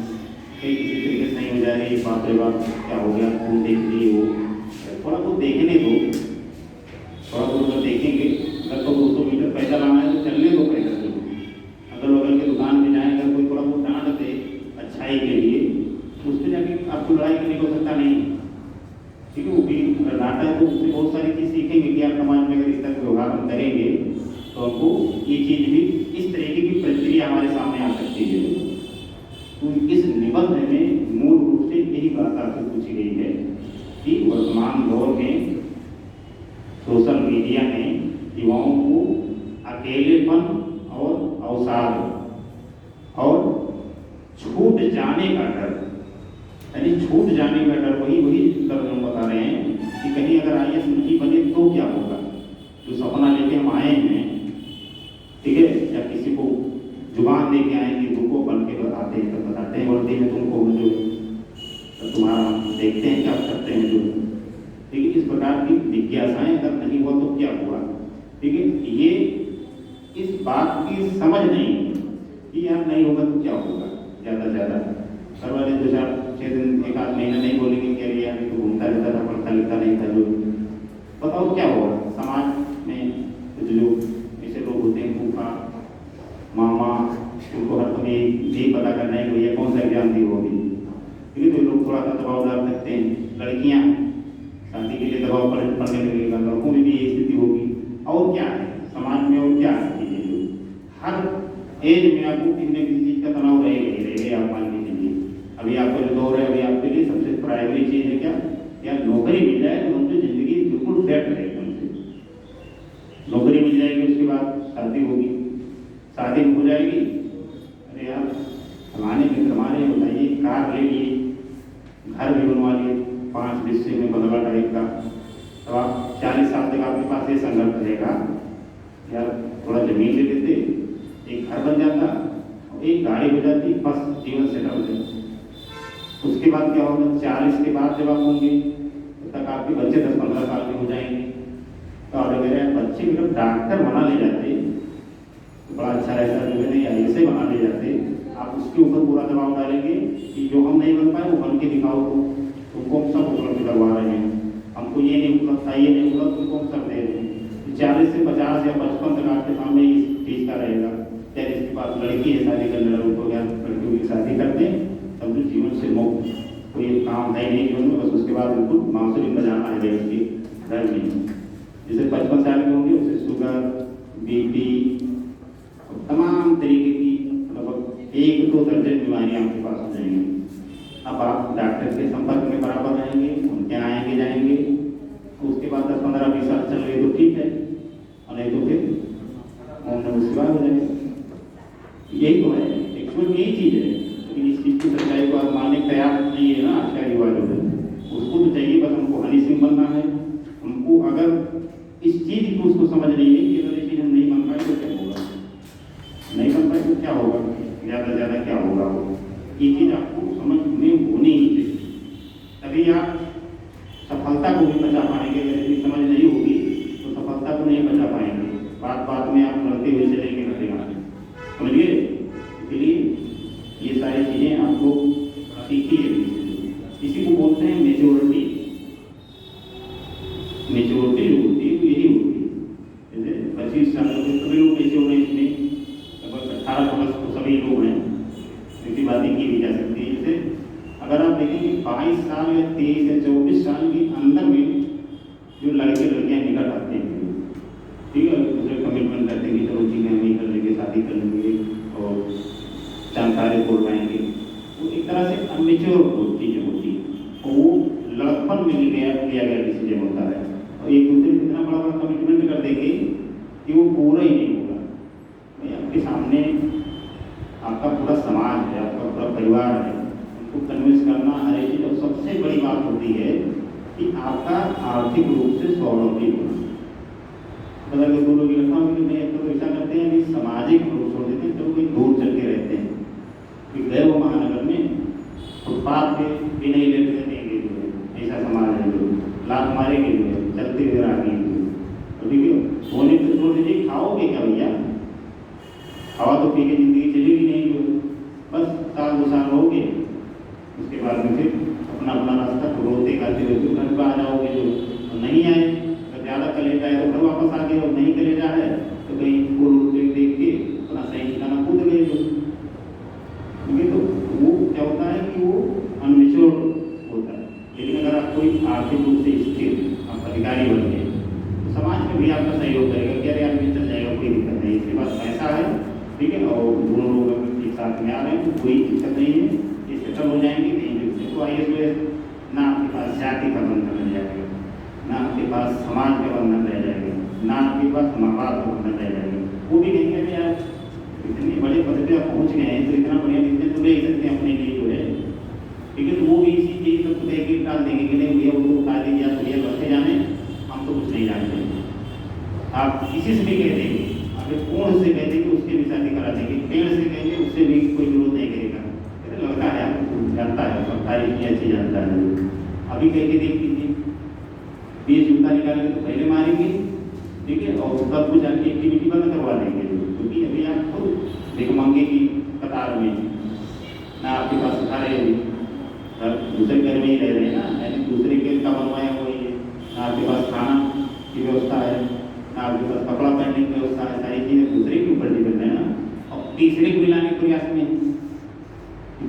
कहीं किसी तरीके से नहीं हो जा रही, बाप रे बाप क्या हो गया, खून देख लिए हो, थोड़ा बहुत देखने दो, थोड़ा बहुत देखेंगे, अगर तो 200 मीटर पैदल आना है तो चलने दो पैदल, अगल बगल के दुकान में जाए, अगर कोई थोड़ा बहुत डांट दे अच्छाई के लिए, उस पर जाके आपको लड़ाई करने को सकता नहीं, ठीक है। वो भी अगर डांटा है तो उससे बहुत सारी चीज़ सीखेंगे कि आप समाज में अगर इस तरह के व्यवहार हम करेंगे तो हमको ये चीज़ भी इस तरीके की प्रक्रिया हमारे सामने आ सकती है। तो इस निबंध में मूल रूप से यही बात आपसे पूछी गई है कि वर्तमान दौर में सोशल मीडिया ने युवाओं को अकेलेपन और अवसाद और छूट जाने का डर, यानी छूट जाने का डर, वही डर हम बता रहे हैं कि कहीं अगर IAS नहीं बने तो क्या होगा, जो सपना लेके हम आए हैं, ठीक है, या किसी को जुबान दे के आए कि तुमको बन के बताते हैं, तो बताते हैं वर्दी में तुमको जो तो तुम्हारा देखते हैं क्या करते हैं जो, ठीक है। इस प्रकार की जिज्ञासाएं अगर नहीं हुआ तो क्या हुआ, ठीक है। ये इस बात की समझ नहीं कि यार नहीं होगा तो क्या होगा, ज़्यादा से ज़्यादा घर वाले 2-4-6 दिन 1 आध महीना नहीं बोलेंगे कि अरे यार तो घूमता रहता था, पढ़ता लिखता नहीं था, जो बताओ क्या होगा समाज में। जो ऐसे लोग होते हैं फूफा मामा, उनको हर समय यही पता करना है कि भैया कौन सा एग्जाम दी होगी, ठीक है, तो लोग थोड़ा सा दबाव डाल सकते हैं। लड़कियाँ शादी के लिए दबाव पड़ने लगेगा, लड़कों में भी यही स्थिति होगी। और क्या है समाज में, और क्या चीज़ें जो हर एज में आपको किसी न किसी चीज़ का तनाव रहेगा। आप मान के चलिए अभी आपका जो दौर है, अभी आपके लिए सबसे प्राइमरी चीज़ है क्या, या नौकरी मिल जाए तो उनकी ज़िंदगी बिल्कुल सेट रहेगी, उनसे नौकरी मिल जाएगी, उसके बाद शादी होगी, शादी हो जाएगी, अरे यार फलाने मित्र हमारे बताइए कार ले लिए, घर भी बनवा लिए 5 हिस्से में बदला टाइप का, तो आप 40 साल तक आपके पास ये संघर्ष रहेगा, यार थोड़ा जमीन ले लेते, एक घर बन जाता, एक गाड़ी हो जाती, बस जीवन सेटल हो जाता। उसके बाद क्या होगा, 40 के बाद जब आप होंगे तब तक आपके बच्चे 10-15 साल के हो जाएंगे, तो अगर मेरे बच्चे मतलब डॉक्टर बना ले जाते तो बड़ा अच्छा रहता, जो नहीं ऐसे बना ले जाते, आप उसके ऊपर पूरा दबाव डालेंगे कि जो हम नहीं बन पाए वो बन के दिखाओ, तुमको हम सब उपलब्ध करवा रहे हैं, हमको ये नहीं उपलब्ध था, ये नहीं उपलब्ध, तुमको हम सब दे रहे हैं। 40 से 50 या 55 तक आपके सामने इस चीज़ का रहेगा, चाहे इसके पास लड़की है शादी करने लड़कों को, या लड़कियों की शादी करते समझो जीवन से मुक्त, कोई काम है नहीं जीवन में, बस उसके बाद बिल्कुल बांसुरी बजाना है बेट के घर में। जैसे 55 साल के होंगे उसे शुगर, BP, तमाम तरीके की लगभग 1-2 दर्जन बीमारियाँ आपके पास हो जाएंगी। अब आप डॉक्टर के संपर्क में बराबर रहेंगे, उनके आएंगे जाएंगे, उसके बाद 10-15-20 साल चल रहे तो ठीक है, और नहीं तो फिर ओम नमः शिवाय हो जाएगा। यही तो है, एक्चुअल यही चीज़ है। लेकिन इस चीज़ की सच्चाई को आप मानने तैयार नहीं है ना आज का युवा जो है, उसको तो चाहिए बस हमको हनी सिंह बनना है। हमको अगर इस चीज़ को उसको समझ नहीं है कि अगर ये चीज़ हम नहीं बन पाए तो क्या होगा, नहीं बन पाए तो क्या होगा, ज़्यादा से ज़्यादा क्या होगा वो, ये चीज़ आपको समझ में होनी ही चाहिए, तभी आप सफलता को भी बचा पाएंगे। अगर इतनी समझ नहीं होगी तो सफलता को नहीं बचा पाएंगे, बात बात में आप लड़ते हुए चलेंगे लगेगा, समझिए। इसलिए ये सारी चीज़ें आपको सीखी है, इसी को बोलते हैं मेच्योरिटी। मेच्योरिटी जो होती है यही होती है। जैसे 25 साल के सभी लोग मेच्योर हैं, इसमें लगभग 18 वर्ष तो सभी लोग हैं, ऐसी बातें की भी जा सकती है। जैसे अगर आप देखेंगे 22 साल या 23 या 24 साल के अंदर में जो लड़के लड़कियाँ निकल आते हैं, ठीक है, दूसरे कमिटमेंट करते हैं कि चलो ठीक है हम ये कर लेंगे, शादी कर लेंगे और जानकारी खोल पाएंगे, वो एक तरह से अनमेच्योर चीज़ें होती है, और वो लड़कपन में लिया गया डिसीजन होता है, और एक दूसरे से इतना बड़ा बड़ा कमिटमेंट कर देंगे कि वो पूरा ही नहीं होगा। भाई आपके सामने आपका पूरा समाज है, आपका पूरा परिवार है, उनको कन्विंस करना हर एक चीज़। और सबसे बड़ी बात होती है कि आपका आर्थिक रूप से स्वावलंबी होना। अगर दो लोग रखा हो कि नहीं तो ऐसा करते हैं कि सामाजिक रूप छोड़ देते हैं, तो कोई दूर चल के रहते हैं कि गए वो महानगर में फुटपाथ पे भी नहीं लेते देंगे, जो है ऐसा समाज है जो लात मारेंगे, जो है चलते हुए आगे तो ठीक है। सोने तो छोड़ दीजिए, खाओगे क्या भैया, खावा तो पी के जिंदगी चलेगी नहीं, जो बस साल 2 साल रहोगे, उसके बाद में फिर अपना अपना रास्ता रोते खाते हुए फिर घर पर आ जाओगे। जो नहीं आए तो ज़्यादा कलेजा है तो घर वापस आ गए, और नहीं कलेजा है तो कहीं फूल देख के अपना सही ठिकाना कूद गए। जो ठीक है, तो वो क्या होता है कि वो अनमेच्योर होता है। लेकिन अगर आप कोई आर्थिक रूप से स्थिर आप अधिकारी बन गए तो समाज में भी आपका सहयोग करेगा कि अरे यार ये चल जाएगा, कोई दिक्कत नहीं, इसके पास पैसा है, ठीक है, और दोनों लोग अगर एक साथ में आ रहे हैं तो कोई दिक्कत नहीं है, ये सेटल हो जाएंगे कहीं भी। तो आइए ना आपके पास जाति का बंधन रह जाएगा, ना आपके पास समाज का बंधन रह जाएगा, ना आपके पास माँ बाप का बंधन रह जाएगा। वो भी कहेंगे यार इतने बड़े पद पे आप पहुँच गए हैं तो इतना बढ़िया दिखते तो ले सकते हैं अपने लिए, जो है ठीक है। तो वो भी इसी चीज़ को कह के डाल देंगे कि नहीं भैया वो उठा दीजिए, आप भैया बढ़ते जाने, हम तो कुछ नहीं जानते। आप किसी से भी कह देंगे, अगर कौन से कह देंगे उसके भी शादी करा देंगे, पेड़ से कहेंगे उससे भी कोई विरोध नहीं करेगा, लगता है आपको जानता है, सब तारीफ की अच्छी जानता है। अभी कह के देख लीजिए, 20 जूता निकालेंगे तो पहले मारेंगे, ठीक है, और सब कुछ आपकी एक्टिविटी बंद करवा देंगे, क्योंकि अभी आप खुद भिखमंगे की कतार में, ना आपके पास खा रहे हैं, दूसरे घर में ही रह रहे हैं ना, यानी दूसरे के का बनवाया हुआ ही है, ना आपके पास खाना की व्यवस्था है, ना आपके पास कपड़ा पहनने की व्यवस्था है, सारी चीज़ें दूसरे के ऊपर डिपेंड है ना। और तीसरे को मिलाने के प्रयास में,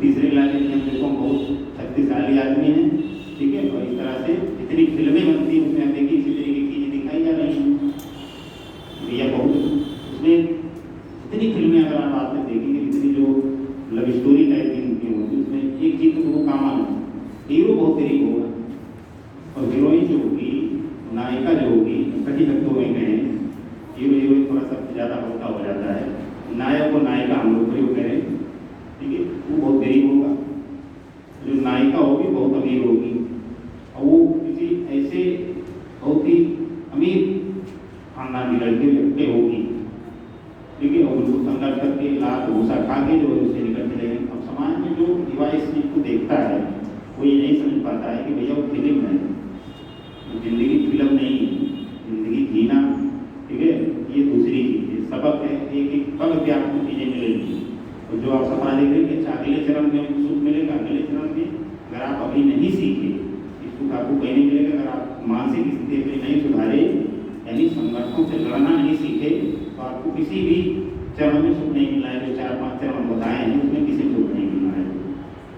तीसरे इलाके में हम देखो बहुत शक्तिशाली आदमी है, ठीक है, और इस तरह से इतनी फिल्में बनती हैं उसमें देखिए इसी तरीके की चीज़ें दिखाई जा रही हैं भैया, बहुत उसमें इतनी फिल्में अगर आप बाद में देखेंगे, इतनी जो लव स्टोरी टाइप की उनकी होती है, उसमें एक चीज़ तो वो कॉमन है, हीरो बहुत गरीब होगा और हीरोइन जो होगी, नायिका जो होगी, कटी तत्वों में गए हीरो हीरोइन थोड़ा सा ज़्यादा हल्का हो जाता है, नायक और नायिका हम लोग प्रयोग करें, ठीक है, वो बहुत गरीब होगा, जो नायिका होगी बहुत अमीर होगी, और वो किसी ऐसे बहुत ही अमीर खानदान की लड़के होगी, ठीक है, और उनको संघर्ष करके लाख भूसा खा के जो उससे निकल चले गए। अब समाज में जो युवा इस चीज़ को देखता है वो ये नहीं समझ पाता है कि भैया वो फिल्म है, जिंदगी फिल्म नहीं है, जिंदगी जीना, ठीक है, ये दूसरी चीज़ है, सबक है, एक एक पग पे आपको चीज़ें मिलेंगी, और जो आप सपना देख रहे हैं अगले चरण में सुख मिलेगा, अगले चरण में अगर आप अभी नहीं सीखे इस सुख आपको कहीं नहीं मिलेगा। अगर आप मानसिक स्थिति में नहीं सुधारे, यानी संघर्षों से लड़ना नहीं सीखे, तो आपको किसी भी चरण में सुख नहीं मिलना है। जो 4-5 चरण बताए हैं उसमें किसी सुख नहीं मिलना है,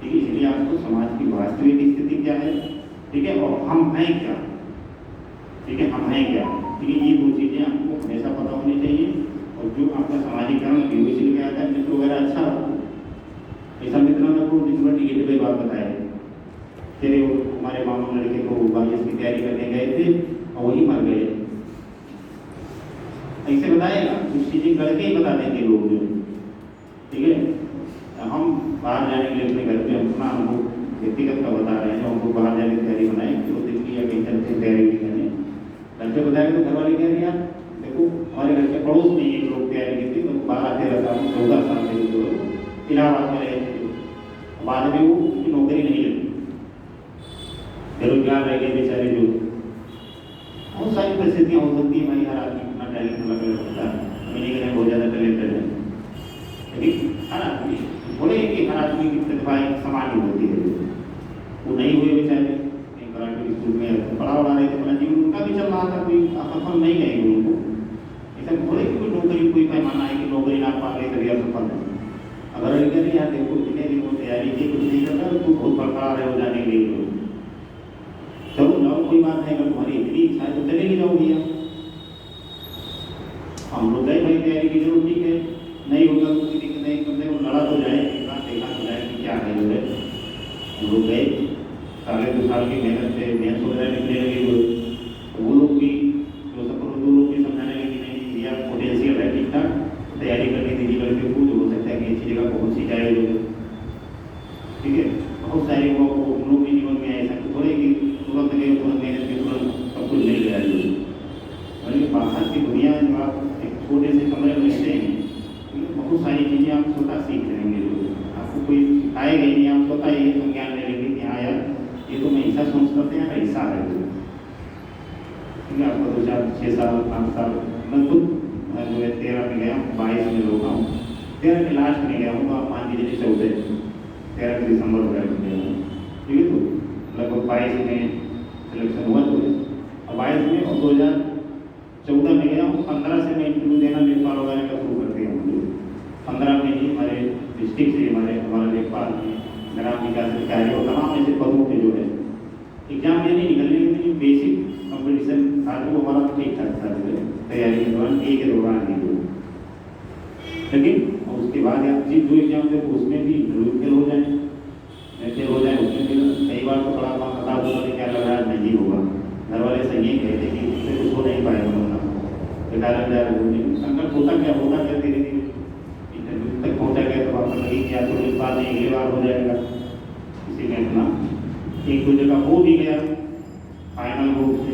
ठीक है। इसलिए आपको समाज की वास्तविक स्थिति क्या है, ठीक है, और हम हैं क्या, ठीक है, हम हैं क्या, ठीक है, ये 2 चीज़ें आपको हमेशा पता होनी चाहिए। और जो आपका समाजीकरण भी इसलिए क्या आता है, मित्र वगैरह अच्छा हो, ऐसा मित्र ना को निकट बात बताए तेरे हमारे मामा लड़के को IAS की तैयारी करने गए थे और वही मर गए। ऐसे बताएगा, कुछ चीज़ें करके ही बता देंगे लोग जो, ठीक है। हम बाहर जाने के लिए अपने घर पे अपना हमको व्यक्तिगत का बता रहे हैं, जो हमको बाहर जाने की तैयारी बनाए तो दिल्ली या कहीं चलते हैं तैयारी नहीं करने, घर पे बताएगा तो घर वाले कह रहे यार देखो हमारे घर के पड़ोस में एक लोग तैयारी की थी, तो 12-13 साल 14 साल के लोग इलाहाबाद में रहे थे, बाद में वो उनकी नौकरी नहीं लगी, बेरोजगार रह गए बेचारे जो। बहुत सारी परिस्थितियाँ हो सकती है भाई, हर आदमी अपना टैलेंट अलग अलग होता है, मेरे घर में बहुत ज़्यादा टैलेंटेड है, लेकिन हर आदमी बोले कि हर आदमी की प्रतिभा एक समान ही होती है। वो नहीं हुए बेचारे कहीं कराटे स्कूल में पढ़ा उड़ा रहे थे, अपना जीवन उनका भी चल रहा था, कोई असफल नहीं कहेंगे उनको, ऐसा बोले कि कोई नौकरी कोई पैमाना है कि नौकरी ना पा गए तभी असफल है। अगर अगर यार देखो इतने दिन वो तैयारी की कुछ नहीं करता तो बहुत बरकरार है हो जाने के लिए, चलो जाओ कोई बात नहीं, अगर तुम्हारी इतनी इच्छा है तो चले ही जाओ भैया। हम लोग गए भाई तैयारी की, जरूर ठीक है, नहीं होगा तो कोई दिक्कत नहीं, कम से कम लड़ा तो जाए, एक बार देखा तो जाए कि क्या है जो है। हम लोग गए, 2.5 साल की मेहनत से मेहनत वगैरह निकलने लगे जो, तो वो लोग भी जो सफर दो लोग भी समझाने लगे कि नहीं भैया पोटेंशियल है ठीक ठाक, तैयारी करने दीजिए लड़के को, जो हो सकता है कि अच्छी जगह पहुँच ही जाए जो, ठीक है। बहुत सारे वो हम लोग भी जीवन में ऐसा थोड़े कि तुरंत गए तुरंत मेहनत के तुरंत सब कुछ मिल गया जो, बल्कि बाहर की दुनिया जो आप एक छोटे से कमरे में रहते हैं, बहुत सारी चीज़ें आप स्वतः सीख लेंगे जो, आपको कोई सिखाएगा ही नहीं, आप स्वतः ये संज्ञान ले लेंगे कि हाँ यार ये तो मैं ऐसा सोचता था यार ऐसा है जो, ठीक है। आपका 2-4-6 साल 5 साल मैं खुद जो है 13 में गया, 22 में रोका हूँ, 13 के लास्ट में गया हूँ, तो आप मान लीजिए 13 के दिसंबर वगैरह में गया हूँ, ठीक है। तो लगभग 22 में सिलेक्शन हुआ तो, और 22 में और 2014 में गया हूँ, 15 से मैं इंटरव्यू देना लेखपाल वगैरह का शुरू कर दिया हूँ। 15 में ही हमारे डिस्ट्रिक्ट से हमारा लेखपाल ग्राम विकास अधिकारी और तमाम ऐसे पदों के जो है एग्जाम देने निकलने के लिए बेसिक कंपटीशन था जो हमारा ठीक ठाक था जो तैयारी के दौरान के दौरान ही जो, लेकिन उसके बाद आप जिस जो एग्जाम दे उसमें भी इंटरव्यू फेल हो जाए, फेल हो जाए उसमें भी कई बार तो बड़ा बता दो क्या लग रहा है नहीं होगा, घर वाले से ये कहते कि उससे कुछ हो नहीं पाएगा होना, बेकार लग जाएगा, संकट होता क्या धीरे धीरे इंटरव्यू तक पहुँचा गया तो आपको लगी कि तो इस बार नहीं अगली बार हो जाएगा, इसी में अपना 1-2 जगह हो भी गया फाइनल रूप से,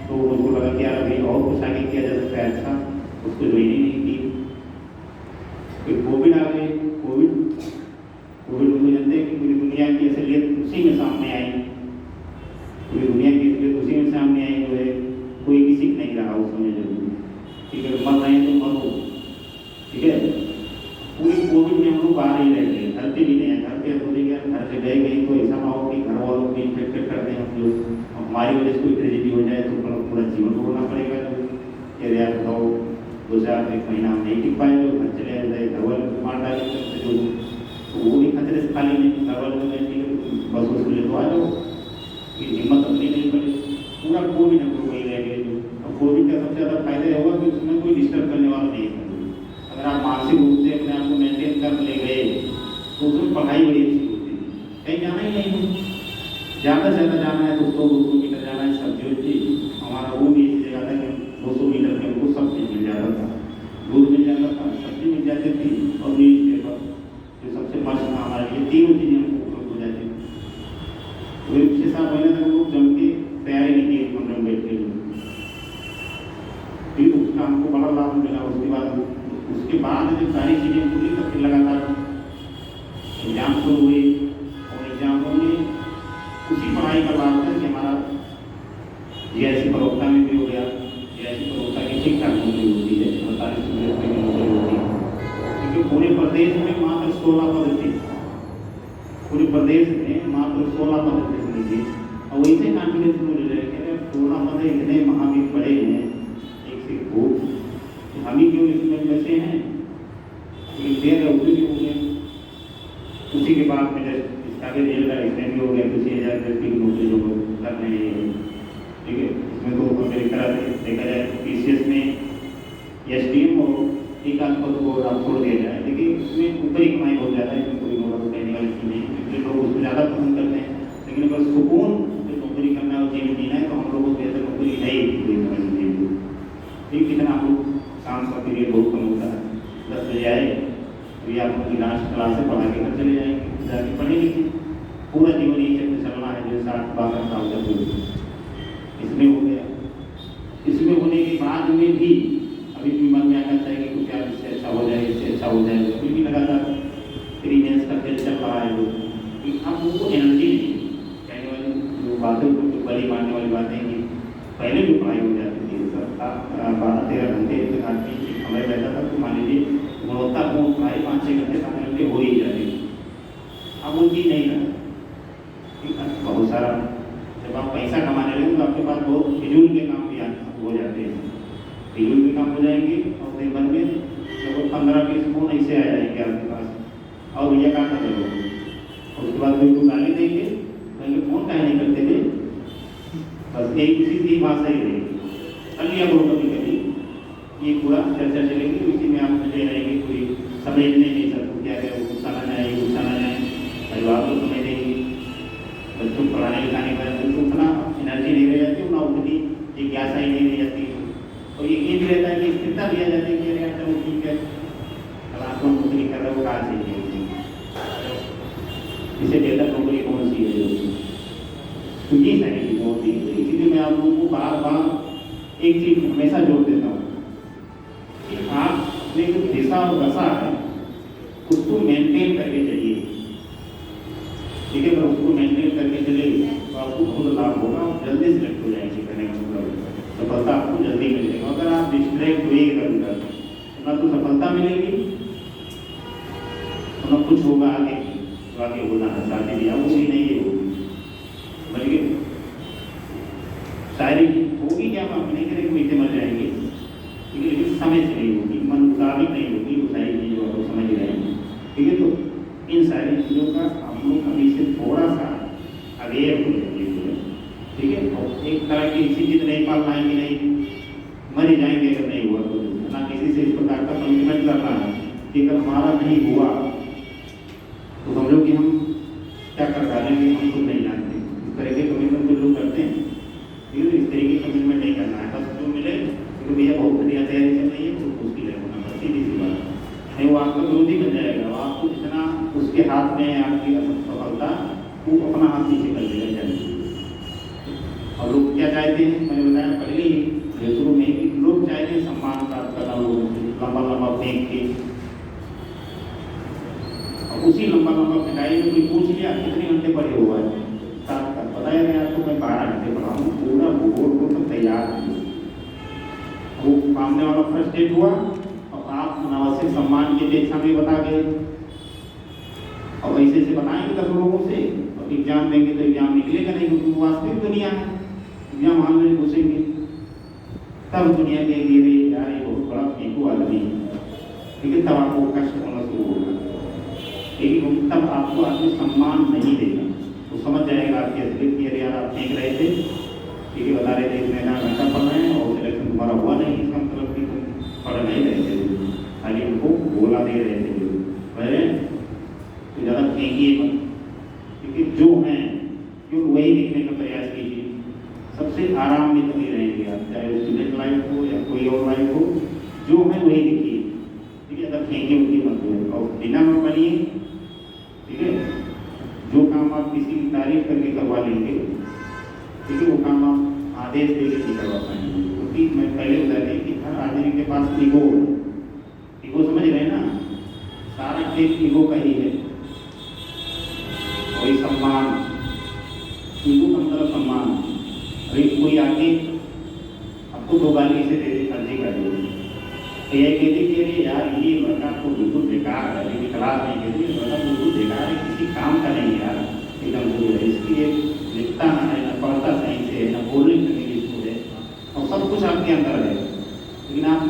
तो मुझको लगा कि यार अभी और कुछ आगे किया जा सकता है अच्छा, उसको ज्वाइनिंग नहीं की। फिर कोविड आ गई, कोविड को जानते हैं कि पूरी दुनिया की असलियत उसी में सामने आई, पूरी दुनिया की असलियत उसी में सामने आई जो है, कोई किसी नहीं रहा उस समय जो, ठीक है। मर रहे हैं तो मरो, ठीक है। पूरी कोविड में हम लोग बाहर ही रह गए, घर पे भी नहीं है, घर पे बोले गया घर से गए कहीं तो ऐसा ना हो कि घर वालों को इन्फेक्टेड कर दें हम लोग, हमारी वजह से कोई ट्रेजेडी हो जाए तो पूरा जीवन भोगना पड़ेगा जो, कि यार बताओ 2-4 महीना हम नहीं टिक पाए, जो घर चले जाए घर वाले को मार डाले जो, तो वो भी खतरे से खाली नहीं, घर वाले को ठीक है बस उसके लिए तो आ जाओ, कि हिम्मत अपनी नहीं पड़ी, पूरा कोविड हम लोग वही रह गए जो। अब कोविड का सबसे ज़्यादा फायदा ये होगा कि उसमें कोई डिस्टर्ब करने वाला नहीं है, अगर आप मानसिक रूप से अपने आप को मेंटेन कर ले गए तो उसमें पढ़ाई बड़ी अच्छी होती है, कहीं जाना ही नहीं हो, ज़्यादा से ज़्यादा जाना है तो 100-200 मीटर जाना है, सब्जी होती हमारा वो भी ऐसी जगह था कि 200 मीटर में हमको सब चीज़ मिल जाता था, दूध मिल जाता था, सब्जी मिल जाती थी और न्यूज़ पेपर जो सबसे मस्त था हमारे लिए, तीनों चीज़ें हमको उपलब्ध हो जाती थी। 6-7 महीने तक हम लोग जम के तैयारी नहीं की, कमरे में बैठ के, फिर उसका हमको बड़ा लाभ मिला। उसके बाद जब सारी चीज़ें पूरी करके लगातार एग्जाम शुरू हुए और एग्जामों में उसी पढ़ाई का लाभ था कि हमारा GIC प्रवक्ता में भी हो गया, GIC प्रवक्ता की ठीक ठाक नौकरी होती है, 48 रुपये की नौकरी होती है, क्योंकि पूरे प्रदेश में मात्र 16 पद थे, पूरे प्रदेश में मात्र 16 पद थे समझिए, और वैसे कॉन्फिडेंस में ले रहे हैं 16 पद इतने महावीर पड़े हैं एक से खूब, हम ही क्यों इसमें बचे हैं, देर है उसी भी हो गया, उसी के बाद में इसका भी जेल का इसमें भी हो गया, किसी 1000 व्यक्ति की नौकरी जो कर रहे हैं, ठीक है। इसमें तो मेरी तरह से देखा जाए तो PCS में SDM और एक आध पद को आप छोड़ दिया जाए, लेकिन उसमें ऊपरी कमाई बहुत ज़्यादा है, इसमें कोई मोड़ा कहने वाली चीज़ नहीं, क्योंकि लोग उसको ज़्यादा पसंद करते हैं, लेकिन अगर पीरियड बहुत कम होता है, 10 बजे आए तो आप उनकी लास्ट क्लास से पढ़ा के घर चले जाएंगे, जाके पढ़े लिखे। पूरा जीवन यही चक्र चलना है जो 60-62 साल तक हो। इसमें हो गया। इसमें होने के बाद में भी अभी भी मन में आना चाहिए कि कुछ यार इससे अच्छा हो जाए, इससे अच्छा हो जाए, अभी भी लगातार प्रीमियंस का खेल चल रहा है। लोग अब उनको एनर्जी नहीं कहने वाली जो बातें को बड़ी मानने वाली बातें कि पहले भी पढ़ाई हो जाती थी, 12-13 घंटे तक आदमी समय रहता था, तो मान लीजिए गुणवत्तापूर्ण पढ़ाई 5-6 घंटे 7 घंटे हो ही जाती थी। अब वो चीज़ नहीं रहा। बहुत सारा जब आप पैसा कमाने लगे तो आपके पास बहुत फिजूल के काम भी हो जाते हैं, फिजूल के काम हो जाएंगे और दिन भर में लगभग 15-20 फोन ऐसे आ जाएंगे आपके पास, और भैया कहाँ कर रहे हो। उसके बाद कोई गाली देंगे, कहेंगे फोन काहे नहीं करते थे, बस एक इसी की भाषा ही रहेगी। कर लिया करो कभी कभी, ये पूरा चर्चा चलेगी, इसी में आप मजे रहेंगे, कोई समझने नहीं सकते क्या करें, गुस्सा ना जाए, गुस्सा ना जाए, परिवार को समझ देंगे। बच्चों को पढ़ाने लिखाने का उतना एनर्जी नहीं रह जाती, उतना उतनी जिज्ञासा ही नहीं रह जाती। और ये भी रहता है कि स्थिरता दिया जाता है कि अरे अच्छा वो ठीक है, अब आपको नौकरी कर रहे हो, कहाँ चाहिए इसे बेहतर नौकरी कौन सी है। तो ये सारी चीज़ें होती है। तो इसीलिए मैं आप लोगों को बार बार एक चीज़ हमेशा जोड़ देता हूँ कि आप अपने जो दिशा और दशा है उसको मेंटेन करके चलिए, ठीक है। अगर उसको मेंटेन करके चले तो आपको बहुत लाभ होगा, आप जल्दी सिलेक्ट हो जाएंगे। करने का मतलब सफलता आपको जल्दी मिलेगा। अगर आप डिस्ट्रैक्ट हुए इधर तो ना तो सफलता मिलेगी, तो ना कुछ होगा आगे, तो आगे होना है शादी ब्याह वो भी नहीं होगी, बल्कि शायरी होगी क्या, हम नहीं करेंगे मीठे मर जाएंगे, लेकिन समय से नहीं होगी, मन मुताबिक नहीं होगी वो सारी चीज़ें आप समझ रहे हैं, ठीक है। तो इन सारी चीज़ों का हम लोग अभी से थोड़ा सा अवेयर हो जाएंगे, ठीक है। और एक तरह की इसी चीज़ नहीं पाल पाएंगे, नहीं मर ही जाएंगे अगर नहीं हुआ तो, ना किसी से इस प्रकार का कमिटमेंट करना है कि अगर हमारा नहीं हुआ तो समझो कि हम क्या कर डालेंगे, हम खुद नहीं जानते। इस तरह के कमिटमेंट जो लोग करते हैं, ठीक है, इस तरह की कमिटमेंट नहीं करना है। बस जो मिले तो भैया बहुत बढ़िया तैयारी चल रही है तो उसकी ले होना, बस सीधी सी बात नहीं, वो आपका विरोधी बन जाएगा। आपको जितना उसके हाथ में आपकी सफलता, वो अपना हाथ नीचे कर देगा जाए। और लोग क्या चाहते हैं, मैंने बताया पहले ही शुरू में कि लोग चाहते हैं सम्मान प्राप्त करना, लोगों से लंबा लंबा फेंक के, और उसी लंबा लंबा फेंकाई में कोई पूछ लिया कितने घंटे पढ़े हुआ है, बताया गया आपको मैं 12 घंटे पढ़ा हूँ, पूरा भूगोल को तो तैयार है। वो सामने वाला फ्रस्ट्रेट हुआ और आप अनावश्यक सम्मान की अपेक्षा में बता गए, और ऐसे से बताएंगे 10 लोगों से, और एग्जाम देंगे तो एग्जाम निकलेगा नहीं, क्योंकि वो वास्तविक दुनिया है, एग्जाम हॉल में घुसेंगे तब दुनिया के लिए यार ये बहुत बड़ा फेंकू आदमी है, ठीक है, तब आपको कष्ट होना शुरू होगा। लेकिन तब आपको आदमी सम्मान नहीं देगा, तो समझ जाएगा आपकी असलियत की, अरे यार आप फेंक रहे थे, ठीक है, बता रहे थे इतने घंटा पढ़ रहे हैं और सिलेक्शन तुम्हारा हुआ नहीं, इसका मतलब कि तुम पढ़ नहीं रहे थे, खाली उनको बोला दे रहे थे जो तो ज़्यादा फेंकिए मत, क्योंकि जो हैं जो वही लिखने का प्रयास कीजिए। सबसे आराम में तभी रहेंगे आप, चाहे वो स्टूडेंट लाइफ हो या कोई और लाइफ हो, जो है वही लिखिए, ठीक है। अगर फेंके उनकी मत हो और बिना में पढ़िए, ठीक है। जो काम आप किसी की तारीफ करके करवा लेंगे, ठीक है, वो काम आप आदेश दे के नहीं करवा पाएंगे, क्योंकि मैं पहले बता दें कि हर आदमी के पास ईगो समझ रहे हैं ना, सारा खेल ईगो का ही है। कोई सम्मान, ईगो का मतलब सम्मान, अरे कोई आके आपको 2 गाली से दे दे, फर्जी कर दे, तो ये कहते कि अरे यार ये लड़का तो बिल्कुल बेकार है, लेकिन क्लास नहीं कहती, लड़का बिल्कुल बेकार है, किसी काम का नहीं यार, एकदम दूर है, इसकी एक लिखता ना है, न पढ़ता सही से, न बोलने की इसको है, और सब कुछ आपके अंदर है, लेकिन आप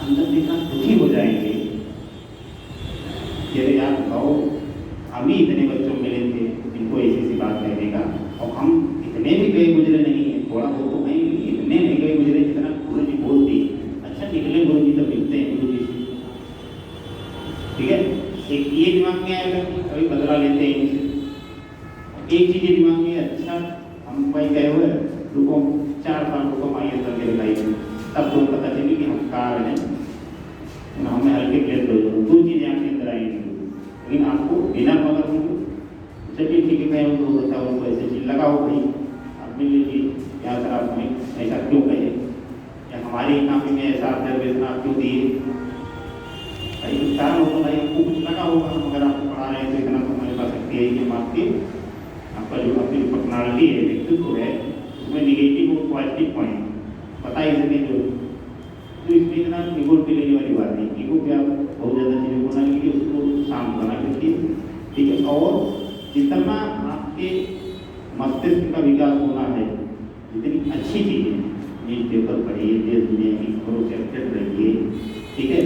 अंदर देखना दुखी हो जाएंगे कि अरे यार बताओ, हम ही इतने बच्चों मिले थे जिनको ऐसी सी बात कहने का, और हम इतने भी गए गुजरे नहीं है, थोड़ा बहुत तो नहीं, इतने नहीं गए गुजरे जितना गुरु जी बोलती। अच्छा निकले गुरु जी तो मिलते हैं गुरु जी से, ठीक है। एक ये दिमाग में आएगा कि कभी बदला लेते हैं इनसे, एक चीज़ दिमाग में, अच्छा हम भाई गए हुए रुको 4 साल रुको माइए करके लगाई, तब तो पता चली कि हम कार हैं, हमने हल्के प्लेट दो चीज़ें आपके अंदर आएंगी, लेकिन आपको बिना मगर होंगे। चलिए ठीक है, मैं उनको होता है उनको ऐसे चीज लगाओ भाई, आप मिल लीजिए यहाँ सर आप हमें ऐसा क्यों कहे, या हमारी इकामी में ऐसा ऑब्जर्वेशन आप क्यों दिए भाई, कुछ कारण होगा भाई, आपको कुछ लगा होगा। अगर आपको पढ़ा रहे हैं तो इतना तो हमारे पास शक्ति है कि हम आपका जो आपकी पर्सनालिटी है, व्यक्तित्व है, उसमें निगेटिव और पॉजिटिव पॉइंट बता ही सकें जो, तो इसमें इतना ईगो पे लेने वाली बात नहीं। ईगो पे आप बहुत ज़्यादा चीज़ें बोलना के लिए उसको शांत बना करके, ठीक है। और जितना आपके मस्तिष्क का विकास होना है, जितनी अच्छी चीज़ें, न्यूज पेपर पढ़िए, देश दुनिया की खबरों से अपडेट रहिए, ठीक है।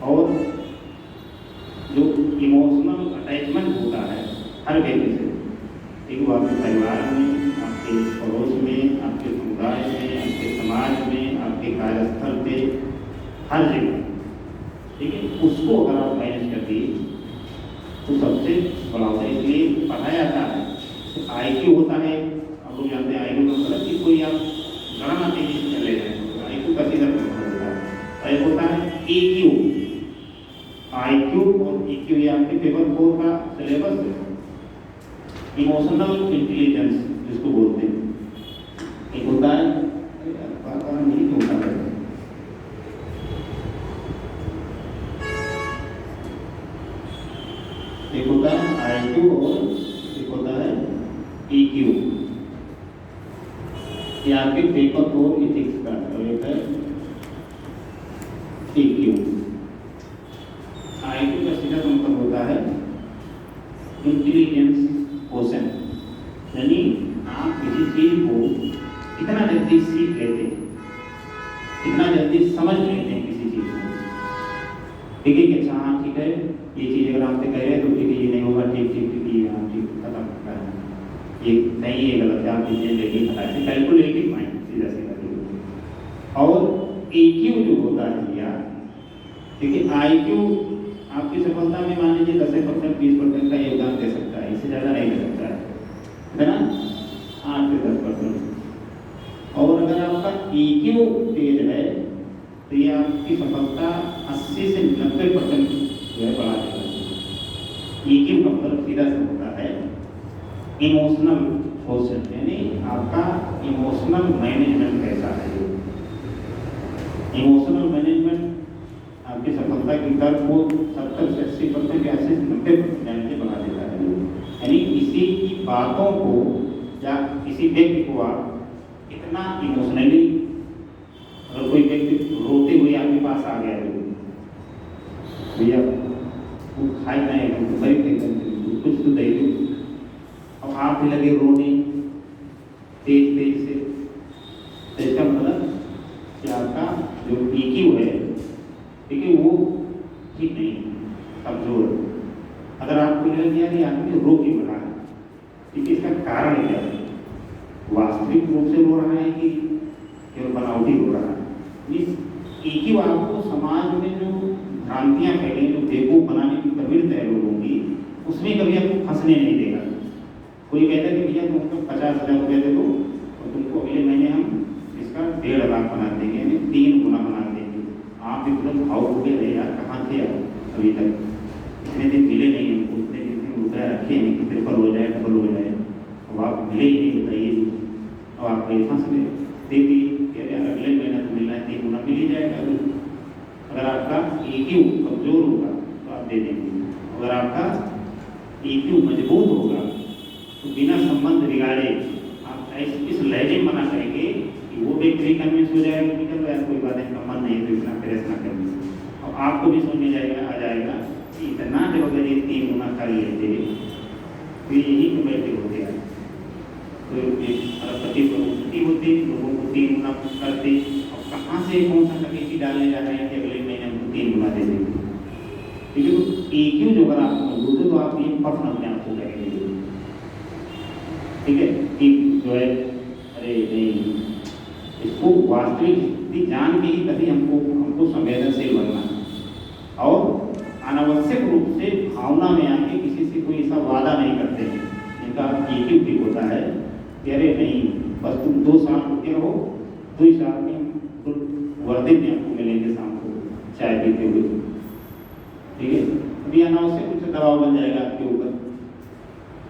और जो इमोशनल अटैचमेंट होता है हर व्यक्ति से, एक वो आपके परिवार में, आपके पड़ोस में, आपके समुदाय में, आपके समाज में, आपके कार्यस्थल पे, हर जगह, ठीक है, उसको अगर आप मैनेज कर दिए तो सबसे बड़ा होता है। इसलिए पढ़ाया जाता है IQ होता है, आप लोग जानते हैं IQ का मतलब कि कोई आप गणना तेजी से चले जाए तो IQ का सीधा मतलब होता है। और एक होता है EQ, IQ और EQ ये आपके पेपर 4 का सिलेबस है, इमोशनल इंटेलिजेंस जिसको बोलते हैं। एक होता है नहीं होता है, एक होता है IQ और एक होता है EQ। ये आपके पेपर 4 इथिक्स का, और एक है EQ। IQ का सीधा मतलब होता है इंटेलिजेंस क्वोशेंट, यानी आप किसी चीज को कितना जल्दी सीख लेते हैं, कितना जल्दी समझ लेते हैं किसी चीज को, ठीक है कि अच्छा हाँ ठीक है, ये चीज़ अगर आपसे कह रहे हैं तो ठीक है, ये नहीं होगा, ठीक ठीक ठीक, ये हाँ ठीक खत्म करता है, ये सही है गलत है, आप चीज़ें लेकिन ऐसे कैलकुलेटिव माइंड सीधा सीधा जो। और EQ जो होता है यार, ठीक है, IQ आपकी सफलता में मान लीजिए 10% 20% का योगदान दे सकता है, इससे ज़्यादा नहीं दे सकता है ना, 8 से 10%। और अगर आपका EQ तेज है तो ये आपकी सफलता 80 से 90% जो है बढ़ा देगा। EQ का मतलब सीधा सा होता है इमोशनल क्वोशेंट, यानी आपका इमोशनल मैनेजमेंट कैसा है। इमोशनल मैनेजमेंट आपकी सफलता की दर को 70 से 80% या 80 से 90% बढ़ा देता है। यानी किसी की बातों को या किसी व्यक्ति को आप इतना इमोशनली, अगर कोई व्यक्ति रोते हुए आपके पास आ गया तो भैया वो खाई नहीं तो कुछ तो दे दो, अब आप भी लगे रोने तेज तेज से, तो इसका मतलब कि आपका जो EQ है, ठीक है, वो ठीक नहीं, कमजोर। अगर आपको लगे कि यार ये आदमी रो क्यों रहा है, ठीक है, इसका कारण क्या है, वास्तविक रूप से रो रहा है कि केवल बनावटी रो रहा है। EQ आपको समाज में जो भ्रांतियां फैली, जो बेवकूफ बनाने की प्रवृत्ति है लोगों की, उसमें कभी आपको फंसने नहीं देगा। कोई कहता है कि भैया तुमको 50,000 रुपये दे दो और तुमको अगले महीने हम इसका 1.5 लाख बना देंगे, यानी 3 गुना बना देंगे। आप एकदम भाव हो गए, यार कहाँ थे आप अभी तक, इतने दिन मिले नहीं हमको, उतने दिन रुपया रखे नहीं कि ट्रिपल हो जाए डबल हो जाए, अब आप मिले ही नहीं, बताइए। अब आप कहीं फंस गए, दे दिए, यार अगले महीने तो मिलना है, 3 गुना मिल ही जाएगा। अगर आपका EQ कमजोर होगा तो आप दे देंगे, अगर आपका EQ मजबूत होगा तो बिना संबंध बिगाड़े आप ऐसे इस लहजे में मना करेंगे कि वो व्यक्ति कन्विंस हो जाएगा कि चलो यार कोई बात नहीं, संबंध नहीं है तो इतना प्रेस ना करेंगे, और आपको भी समझ में आ जाएगा कि इतना जब अगर ये 3 गुना कर लेते तो यही तो बैठे होते हैं, तो अरबपति प्रति होते, लोगों को 3 गुना करते, और कहाँ से कौन सा कमेटी डालने जा रहे हैं कि अगले महीने हमको 3 गुना दे देंगे। ठीक है, तो EQ जो अगर आप मजबूत है तो आप ये प्रश्न अपने आप को करेंगे, ठीक है, कि जो है अरे नहीं, इसको वास्तविक जान के ही तभी हमको संवेदनशील बनना, और अनावश्यक रूप से भावना में आके किसी से कोई ऐसा वादा नहीं करते हैं जिनका EQ ठीक होता है कि अरे नहीं बस तुम 2 साल रुके रहो, 2 साल में वर्दी में आपको मिलेंगे शाम को, चाय पीते हुए, ठीक है। अभी अनावश्यक कुछ दबाव बन जाएगा आपके ऊपर,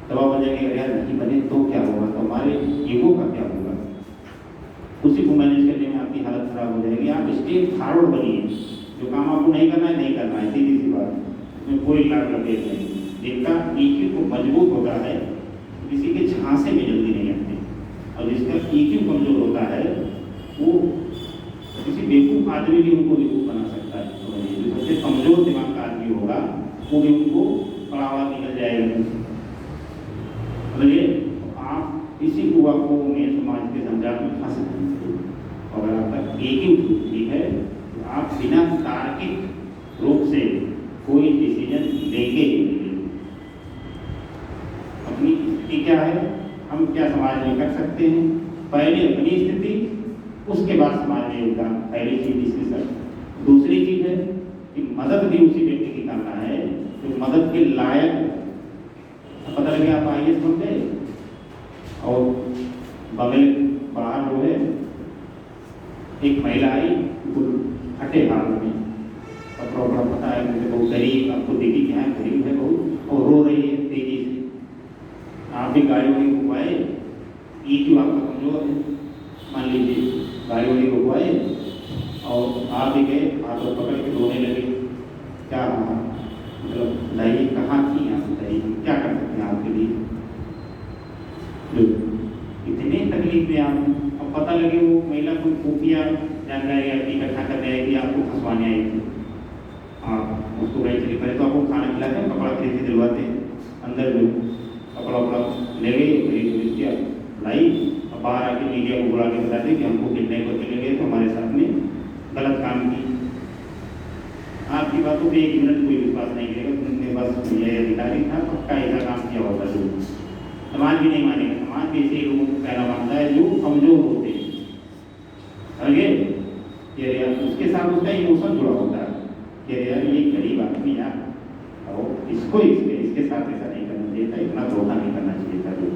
दबाव बन जाएगा, यार नहीं बने तो क्या होगा, तो हमारे ईगो का क्या होगा, उसी को मैनेज करने में आपकी हालत खराब हो जाएगी। आप स्टेप फॉरवर्ड बनिए, जो काम आपको नहीं करना है नहीं करना है, सीधी सी बात, उसमें कोई लाभ लपेट नहीं। जिनका EQ को मजबूत होता है किसी के झांसे में जल्दी नहीं आते, और जिसका EQ कमजोर होता है वो किसी बेवकूफ़ आदमी भी उनको बेवकूफ़ बना सकता है। तो जो सबसे कमजोर दिमाग का आदमी होगा वो भी उनको पड़ावा निकल जाएगा। समझिए, आप इसी कुआं में समाज के संजाल में फंस सकते हैं। और अगर आपका EQ ठीक है तो आप बिना तार्किक रूप से कोई डिसीजन लेंगे ही नहीं। अपनी स्थिति क्या है, हम क्या समाज में कर सकते हैं, पहले अपनी स्थिति, उसके बाद समाज में योगदान, पहली चीज डिस्कशन। दूसरी चीज है कि मदद भी उसी व्यक्ति की करना है जो मदद के लायक है। पता लगे आप IAS बन गए और बगल बाहर जो है एक महिला आई फटे हाल में, और प्रॉब्लम पता है मुझे, बहुत गरीब, आपको देखी कि यहाँ गरीब है बहुत, और रो रही है तेजी से। आप भी गाड़ी वाड़ी रुकवाए, EQ आपका कमजोर है, मान लीजिए गाड़ी वाड़ी रुकवाए और आप भी गए, हाथ और पकड़ के रोने लगे, क्या मतलब लाइए कहाँ थी, यहाँ बताइए हम क्या कर सकते हैं आपके लिए, इतने तकलीफ में आप। अब पता लगे वो महिला कोई खुफिया जानकारी आपकी इकट्ठा करने आएगी, आपको फंसवाने आएगी। आप उसको गए चलिए, पहले तो आपको खाना खिलाते हैं, कपड़ा खरीद के दिलवाते हैं, अंदर जो कपड़ा वपड़ा ले गए लाई, और बाहर आके मीडिया को बुला के बताते कि हमको किडनैप करके ले गए तो हमारे साथ में गलत काम की। आपकी बातों पे 1 मिनट कोई विश्वास नहीं करेगा, उनके पास यह अधिकारी था, पक्का ऐसा काम किया होगा जरूर। समाज भी नहीं मानेगा, समाज भी ऐसे लोगों को पहला मानता है जो कमजोर होते हैं। ये उसके साथ उसका इमोशन जुड़ा होता है कि यार ये गरीब आदमी यार, और इसको इसके साथ ऐसा नहीं करना चाहिए था, इतना धोखा नहीं करना चाहिए था जो,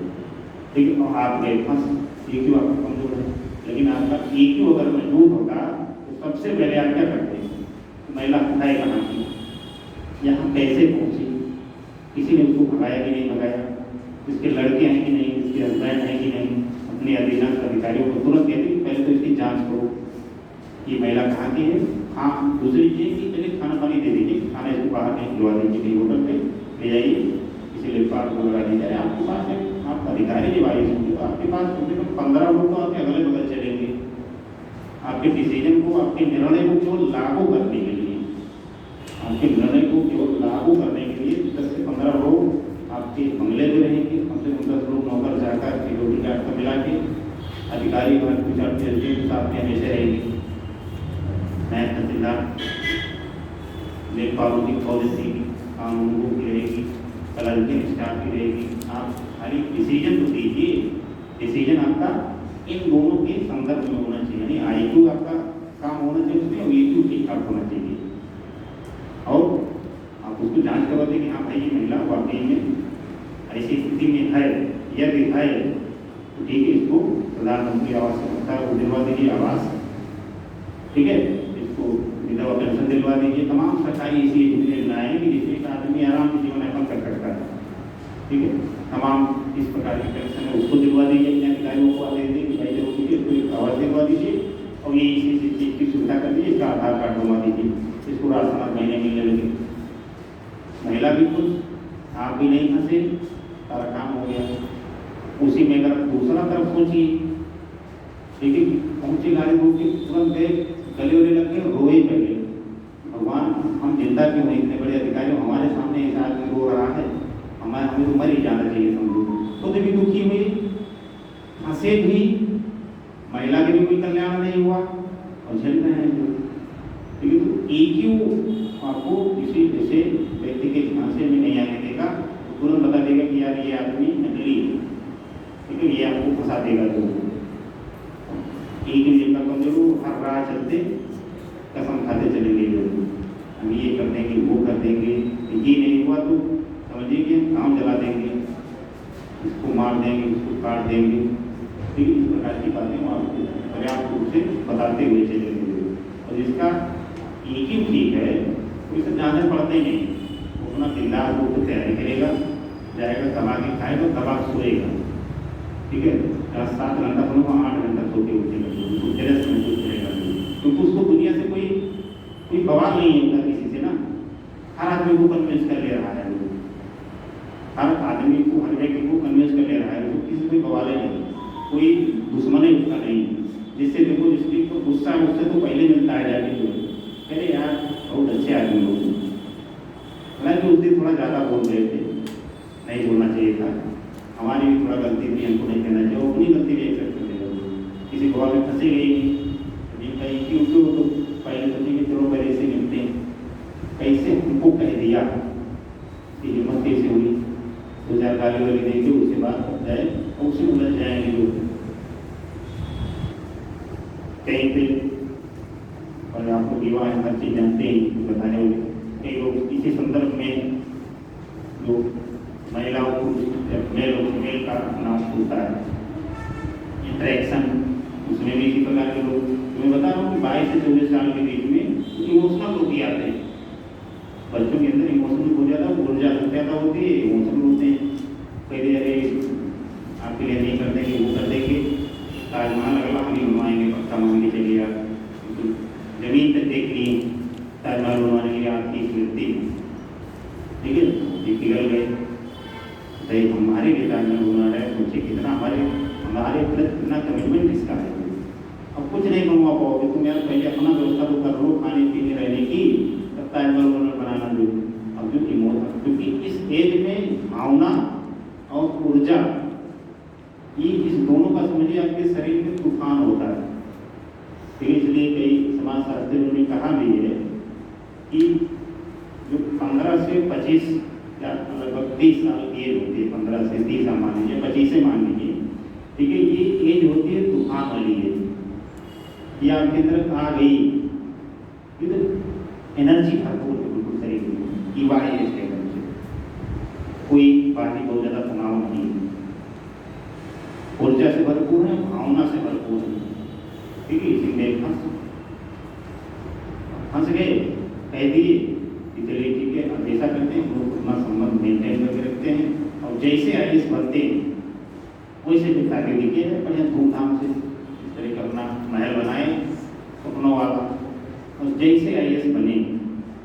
ठीक है। और आप गए फंस, EQ आपका कमजोर है, लेकिन आपका EQ अगर मजबूत होगा तो सबसे पहले आप क्या करते हैं, महिला है कहाँ की, यहाँ कैसे पहुँची, किसी ने उसको भगाया कि नहीं भगाया, इसके लड़के हैं कि नहीं, इसके हस्बैंड हैं कि नहीं, अपने अधीनस्थ अधिकारियों को तुरंत कहते हैं पहले तो इसकी जांच करो कि महिला कहाँ की है। हाँ, दूसरी चीज़ कि चलिए खाना पानी दे दीजिए, खाना इसको बाहर नहीं खिलवा दीजिए, कहीं होटल पे ले जाइए, किसी लेटपाट को लगा दीजिए। आपके पास है, आप अधिकारी जब आइए होंगे तो आपके पास कम से कम 15 लोग तो आपके अगल बगल चलेंगे, आपके डिसीजन को, आपके निर्णय को केवल लागू करने के लिए, आपके निर्णय को केवल लागू करने के लिए 10 से 15 लोग आपके बंगले में रहेंगे, कम से कम 10 लोग नौकर जाकर सिक्योरिटी गार्ड को मिला के, अधिकारी के साथ में हमेशा रहेंगे, नया तहसीलदार, लेखपालों की पॉलिसी कानूनों की रहेगी, कलर्किंग स्टाफ की रहेगी। आप खाली डिसीजन तो दीजिए, डिसीजन आपका इन दोनों के संदर्भ में होना चाहिए, यानी IQ आपका काम होना चाहिए उसमें, और EQ ठीक ठाक होना चाहिए, और आप उसको जांच करवाते कि हाँ भाई ये महिला वाकई में ऐसी स्थिति में है, यदि है तो ठीक है, इसको प्रधानमंत्री आवास को दिलवा दीजिए आवास, ठीक है, इसको विधवा पेंशन दिलवा दीजिए, तमाम सरकारी ऐसी योजनाएं हैं कि जिससे एक आदमी आराम से जीवन यापन कर सकता है, ठीक है। तमाम इस प्रकार की पेंशन है उसको दिलवा दीजिए, अपने अधिकारियों को आदेश दें कि भाई जरूर कीजिए, इसको आवास दिलवा दीजिए, और ये इसी चीज़ की सुविधा कर दीजिए, इसका आधार कार्ड बनवा दीजिए, इसको राशन हर महीने मिलने लगे, महिला भी खुश, आप भी नहीं फंसे, सारा काम हो गया। उसी में अगर दूसरा तरफ सोचिए, ठीक है, पहुंची गाड़ी रोक के तुरंत गए, गले वले लग गए, रोए पहले, भगवान हम जिंदा क्यों नहीं, इतने बड़े अधिकारी हमारे सामने ऐसा आदमी रो रहा है, हमें तो मर ही जाना चाहिए, समझो। खुद भी दुखी हुई, हंसे भी, महिला के भी कोई कल्याण नहीं हुआ, और झेल रहे हैं, ठीक है। तो EQ आपको किसी ऐसे व्यक्ति के झांसे में नहीं आने देगा, तुरंत बता देगा कि यार ये आदमी नकली है, ठीक है, ये आपको फंसा देगा। तो EQ जिनका कमजोर, हर राह चलते कसम खाते चलेंगे, हम ये कर देंगे, वो कर देंगे, ये नहीं हुआ तो समझिए कि काम जला देंगे, इसको मार देंगे, इसको काट देंगे, ठीक है। इस प्रकार की बातें वो आपको पर्याप्त रूप से बताते हुए चलेंगे, और जिसका ईक्यू ठीक है तो इसे ज़्यादा पड़ते ही नहीं, वो अपना दिलदार रूप से तैयारी करेगा, जाएगा दबा के खाएगा, दबा के सोएगा, ठीक है। 7 घंटा बोलूँगा 8 घंटा सो के उठेगा, तो फ्रेश महसूस करेगा, क्योंकि उसको दुनिया से कोई बवाल नहीं होता किसी से ना। हर आदमी को कन्विंस कर ले रहा है, हर आदमी को, हर व्यक्ति को कन्विंस कर ले रहा है, वो किसी कोई बवाल नहीं, कोई दुश्मन ही उसका नहीं। जिससे देखो जिसकी को गुस्सा है उससे तो पहले मिलता है जाके, जो अरे यार बहुत अच्छे आदमी लोग, हालांकि उस दिन थोड़ा ज़्यादा बोल रहे थे, नहीं बोलना चाहिए था, हमारी भी थोड़ा गलती थी, हमको नहीं कहना चाहिए, वो अपनी गलती नहीं एक्सेप्ट कर लेगा, किसी गवाह में फंसी गई कहीं क्यों तो पहले सोचेंगे चलो पहले से मिलते हैं, कैसे हमको कह दिया कि हिम्मत कैसे हुई, 2 4 गाली वाली देंगे उससे बात कर जाए और उसे उलझ जाएंगे लोग कहीं पे। और आपको विवाह हर चीज़ जानते ही बताने वाले कई लोग इसी संदर्भ में जो महिलाओं को मेल और फीमेल का नाम होता है इंटरेक्शन, उसमें भी इसी प्रकार के लोग, मैं बता रहा हूँ कि 22 से 24 साल के बीच में इमोशनल लोग ही आते हैं। बच्चों के अंदर इमोशनल हो जाता है, ऊर्जा ज़्यादा होती है, इमोशनल होते हैं, कई अरे आपके लिए नहीं कर देंगे, वो कर देंगे, ताजमहल अगला हम ही बनवाएंगे, पक्का मान के चलिए आप, जमीन तक देख ली, ताजमहल बनवाने के लिए आपकी कीर्ति, ठीक है, ये पिघल गए, सही हमारे लिए ताजमहल बनवा रहे हैं, सोचिए कितना हमारे प्रति कितना कमिटमेंट इसका है। अब कुछ नहीं बनवा पाओगे तुम यार, पहले अपना व्यवस्था तो कर लो खाने पीने रहने की, तब ताजमहल बनाना दो। अब जो इमोशन, क्योंकि इस एज में भावना और ऊर्जा, ये इस दोनों का समझिए आपके शरीर में तूफान होता है। तो इसलिए कई समाजशास्त्रियों ने कहा भी है कि जो 15 से 25 या लगभग 30 साल की एज होती है, 15 से 30 मान लीजिए, 25 से मान लीजिए, ठीक है, ये एज होती है तूफान वाली एज, ये आपके अंदर आ गई, एनर्जी भरपूर है बिल्कुल शरीर में, युवा एज है, कोई बाकी बहुत ज़्यादा तनाव नहीं, ऊर्जा से भरपूर है, भावना से भरपूर है, ठीक है। इसी में फंस गए, कह दिए कि चलिए ठीक है, अब ऐसा करते हैं, हम लोग अपना संबंध मेंटेन करके रखते हैं, और जैसे आईएएस बनते हैं वैसे भी शादी देखिए बढ़िया धूमधाम से इस तरह का अपना महल बनाए सपनों वाला, और जैसे आईएएस बने,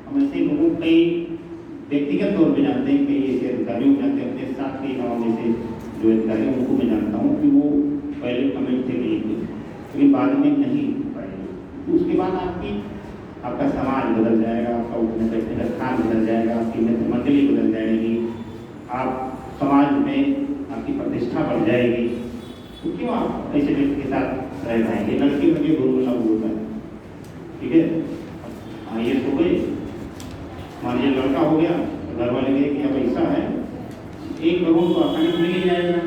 हम ऐसे लोगों को कई व्यक्तिगत तौर पर जानते हैं, कई ऐसे अधिकारियों को जानते हैं, अपने साथ के गाँव में से जो अधिकारी उनको मैं जानता हूँ कि वो पहले कमेंट थे नहीं थे, लेकिन बाद में नहीं पाए, तो उसके बाद आपका समाज बदल जाएगा, आपका उठने बैठने का स्थान बदल जाएगा, आपकी मित्र मंडली बदल जाएगी, आप समाज में आपकी प्रतिष्ठा बढ़ जाएगी, तो क्यों आप ऐसे व्यक्ति के साथ रह जाएंगे। लड़की लगे दोनों लागू होता है, ठीक है। आईएएस हो गए, मान लीजिए लड़का हो गया, घर वाले कहे कि अब ऐसा है 1 करोड़ तो आसानी से मिल जाएगा,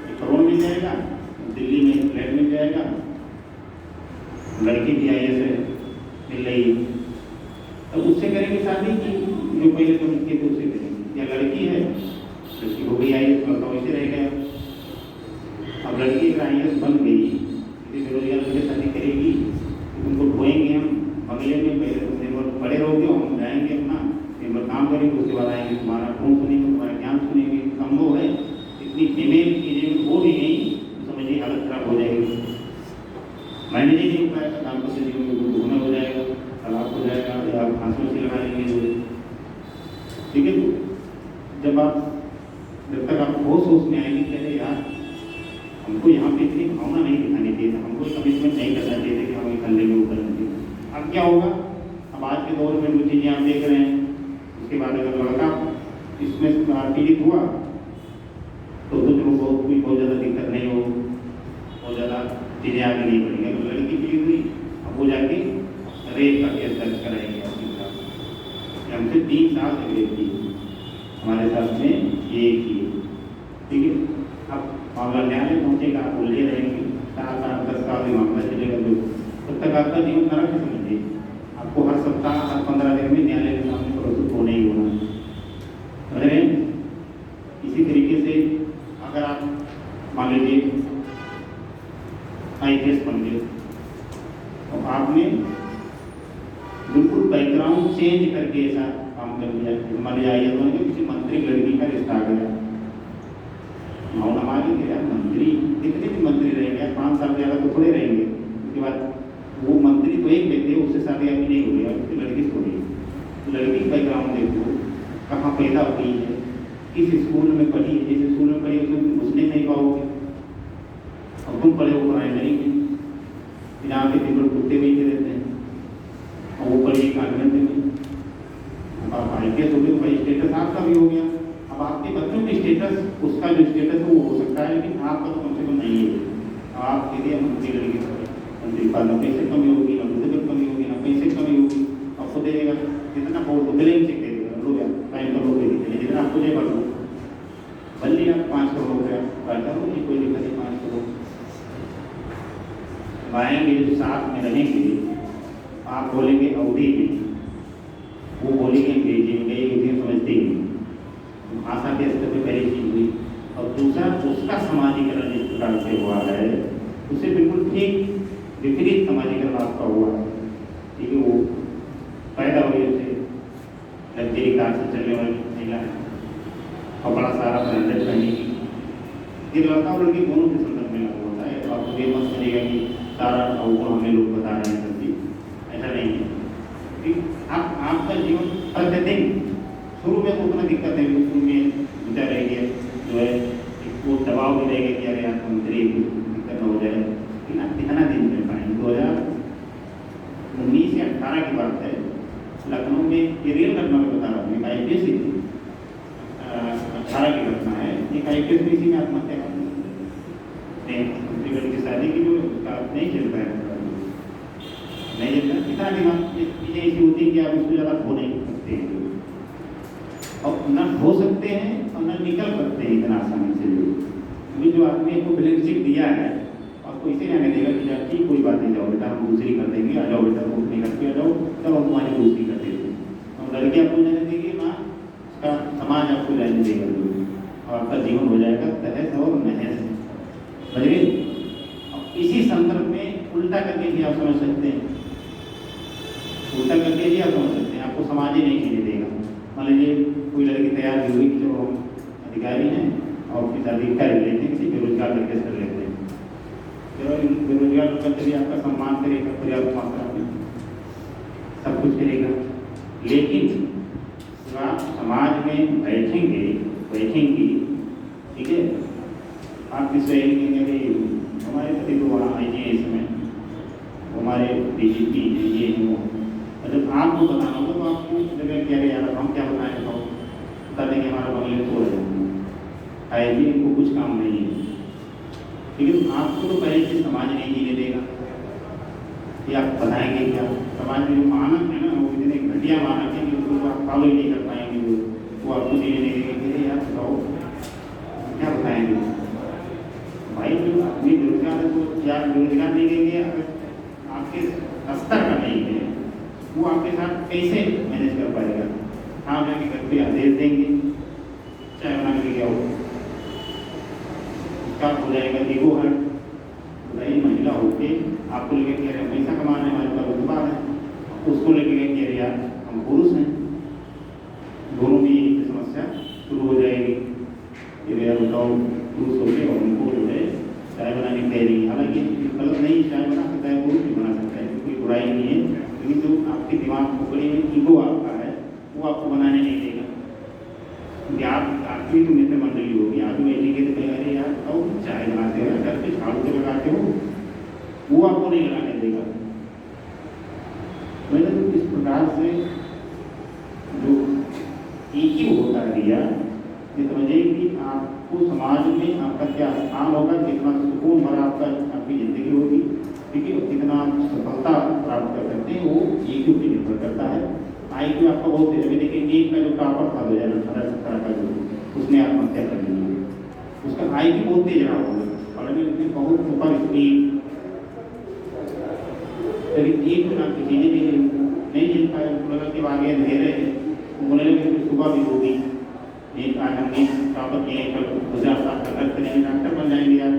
1 करोड़ मिल जाएगा, दिल्ली में फ्लैट मिल जाएगा, लड़की भी आईएएस है मिल रही, तो उससे करेंगे शादी की, जो पहले तो मिलती है उससे करेंगे, या लड़की है, लड़की हो गई आईएएस, लड़का वैसे रह गया, अब लड़की अगर आईएएस बन गई, किसी बेरोजगार से शादी करेगी, उनको ढोएंगे हम बंगले में, पहले तो दिन भर पड़े रहोगे, हम जाएंगे अपना दिन भर काम करेंगे, उसके बाद आएंगे तुम्हारा खून सुनेंगे, तुम्हारा ज्ञान सुनेंगे, संभव है इतनी फीमेल चीजें हो भी नहीं तो समझिए हालत खराब हो जाएगी, मैनेज ही नहीं हो पाएगा, काम को से जीवन में धोना हो जाएगा, तलाक हो जाएगा, या आप फांसी से लगा लेंगे, ठीक है। तो जब तक आप होश में आएंगे कि अरे यार हमको यहाँ पे इतनी भावना नहीं दिखानी चाहिए, हमको कमिटमेंट नहीं करना चाहिए कि हम ये कर लेंगे वो कर लेंगे। अब क्या होगा, अब आज के दौर में जो चीज़ें आप देख रहे हैं, उसके बाद अगर लड़का इसमें पीड़ित हुआ तो चलो बहुत ज़्यादा दिक्कत नहीं हो, बहुत ज़्यादा चीज़ें आगे नहीं बढ़ेंगी। अगर लड़की पीड़ित हुई अब वो जाके रेप का केस दर्ज कराएंगे आपके खिलाफ, हमसे 3 साल तक रेप की हमारे साथ में ये की, ठीक है। अब मामला न्यायालय पहुँचेगा, आप उलझे रहेंगे, 4 साल 10 साल में मामला चलेगा, जो तब तक आपका जीवन नरक है समझिए। आपको हर सप्ताह हर 15 दिन में न्यायालय के सामने प्रस्तुत होना ही होना है। अगर इसी तरीके से अगर आप मान लीजिए आईपीएस बन गए, तो आपने बिल्कुल बैकग्राउंड चेंज करके ऐसा काम कर दिया। मान लिया किसी मंत्री लड़की का रिश्ता आ गया, मौन हमारी के यार मंत्री कितने भी मंत्री रहेंगे, 5 साल ज़्यादा तो थोड़े रहेंगे। उसके बाद वो मंत्री तो एक व्यक्ति है, उससे शादी अभी नहीं हो रही है, उसकी लड़की से हो रही है। लड़की बैकग्राउंड देखो, कहाँ पैदा हुई है, किस स्कूल में पढ़ी है, जिस स्कूल में पढ़ी उसमें तुम घुसने नहीं पाओगे। और तुम पढ़े वो प्राइमरी में, जहाँ के टेबल कुत्ते बेचे रहते हैं, और वो पढ़ी कॉन्वेंट में। अब आप IPS हो गए, भाई स्टेटस आपका भी हो गया। अब आपके बच्चों के स्टेटस, उसका जो स्टेटस है वो हो सकता है, लेकिन आपका तो कम से कम नहीं है। आप के लिए मंत्री लड़की मंत्री का ना पैसे कमी होगी, ना दूसरे पर कमी होगी, ना पैसे कमी होगी। आपको देगा कितना बहुत बिलिंग चेक दे देगा, लो यार टाइम पर लोग दे देंगे, जितना आपको चाहिए बढ़ लो भल लिया 5 करोड़ रुपया करता हो, कोई दिक्कत नहीं। 5 करोड़ आएंगे जो साथ में रहेंगे, आप बोलेंगे अवधि में, वो बोलेंगे अंग्रेजी में, कई हिंदी समझते ही भाषा के स्तर पर पहली चीज हुई। और दूसरा उसका समाजीकरण जिस प्रकार से हुआ है, उसे बिल्कुल ठीक विपरीत समाजीकरण आपका हुआ है। ठीक है, वो पैदा हुई उसे लग्जरी कार से चलने वाली महिला है, कपड़ा सारा ब्रांडेड पहनेगी। ये लड़का और लड़की दोनों के संदर्भ में लागू होता है। तो आपको ये मत समझेगा कि सारा अवगुण हमें लोग बता रहे हैं, सच्ची ऐसा नहीं है। आपका जीवन प्रतिदिन शुरू में तो उतना दिक्कत है, शुरू में विचार रहेगी जो है वो दबाव भी रहेगा कि अरे आप मंत्री दिक्कत हो जाए, लेकिन आप कितना दिन चल पाएंगे। 2019 या 18 की बात है, लखनऊ में ये रियल घटना में बता रहा हूँ, एक IPS थी, 18 की घटना है। एक IPS में इसी में आत्महत्या कर मंत्री की शादी की, जो नहीं चल पाया, नहीं चलता। कितना दिमाग चीज़ें ऐसी होती है कि आप उसको ज़्यादा खो नहीं सकते हैं, और न हो सकते हैं और न निकल सकते हैं इतना आसानी से। अभी जो आदमी को ब्लैंक चेक दिया है, आपको इसे आने देगा कि यार ठीक कोई बात नहीं, जाओ बेटा हम दूसरी कर देंगे, आ जाओ बेटा वो नहीं करके आ जाओ, चलो हम तुम्हारी दूसरी कर देते हैं। और लड़की आपको जाने देगी ना, उसका समाज आपको जाने देगा, और आपका जीवन हो जाएगा तहस और नहस। समझिए, इसी संदर्भ में उल्टा करके भी आप समझ सकते हैं, उल्टा करके भी आप समझ सकते हैं। आपको समाज ही नहीं जीने देगा। मान लीजिए कोई लड़की तैयार भी हुई कि चलो हम अधिकारी हैं और उसकी शादी कर लेते हैं, किसी बेरोजगार लड़के से कर लेते हैं, चलो बेरोजगार करते भी आपका सम्मान करेगा पर्याप्त मात्रा में, सब कुछ करेगा। लेकिन जब आप समाज में बैठेंगी, ठीक है, आप किस कहेंगे हमारे पति तो वहाँ IAS में, हमारे DGP ये हैं वो। जब आपको बताना होगा तो आपको जगह क्या यार हम क्या बताएं, तो बता देंगे हमारा बंगले तो है, इनको कुछ काम नहीं है। लेकिन आपको तो पहले से समाज नहीं जीने देगा, ये आप बताएंगे क्या? समाज में जो मानक है ना, वो इतने घटिया मानक है कि उसको आप फॉलो ही नहीं कर पाएंगे, वो आपको जीने नहीं देंगे। यार बताओ क्या बताएंगे भाई? जो अपनी बेरोजगार है तो यार बेरोजगार नहीं देंगे, अगर आपके स्तर का नहीं है वो आपके साथ कैसे मैनेज कर पाएगा? आप जाके घर पे आदेश देंगे, चाय बना के क्या हो, उसका हो जाएगा ईगो हर्ट। भाई महिला होके आपको लगे कि अरे पैसा कमाना है, हमारे पास वो बात है, उसको लगेगा कि अरे यार हम पुरुष हैं। दोनों में यही समस्या शुरू हो जाएगी। ये यार बताओ पुरुष होके और उनको जो है चाय बनाने की तैयारी, हालांकि गलत नहीं, चाय बना सकता है, पुरुष भी बना सकता है, कोई बुराई नहीं है। लेकिन जो आपके दिमाग को बड़ी ईगो आपका है, वो आपको बनाने नहीं देगा। क्योंकि आपकी तो मित्र मंडली होगी, आप भी बैठेंगे तो कहें अरे यार बताओ चाय बनाते हो, घर पे झाड़ू से लगाते हो, वो आपको नहीं लगाने देगा। मैंने तो इस प्रकार से जो EQ होता दिया, ये समझिए कि आपको समाज में आपका क्या स्थान होगा, कितना सुकून भरा आपकी जिंदगी होगी, ठीक है, कितना आप सफलता प्राप्त कर सकते हैं, वो EQ पे निर्भर करता है। IQ आपका बहुत तेज है। देखिए नीट का जो टॉपर था 2018-17 का, जो उसने आत्महत्या कर ली, उसका IQ बहुत तेज रहा होगा, पढ़ने में बहुत ऊपर स्पीड, लेकिन एक दिन आपकी चीजें भी नहीं जिल पाए, लगा कि आगे अंधेरे है, बोलने लगे कि सुबह भी होगी, एक आज हम नीट प्राप्त किए, कल गुजरात साफ कर करेंगे, डॉक्टर बन जाएंगे यार,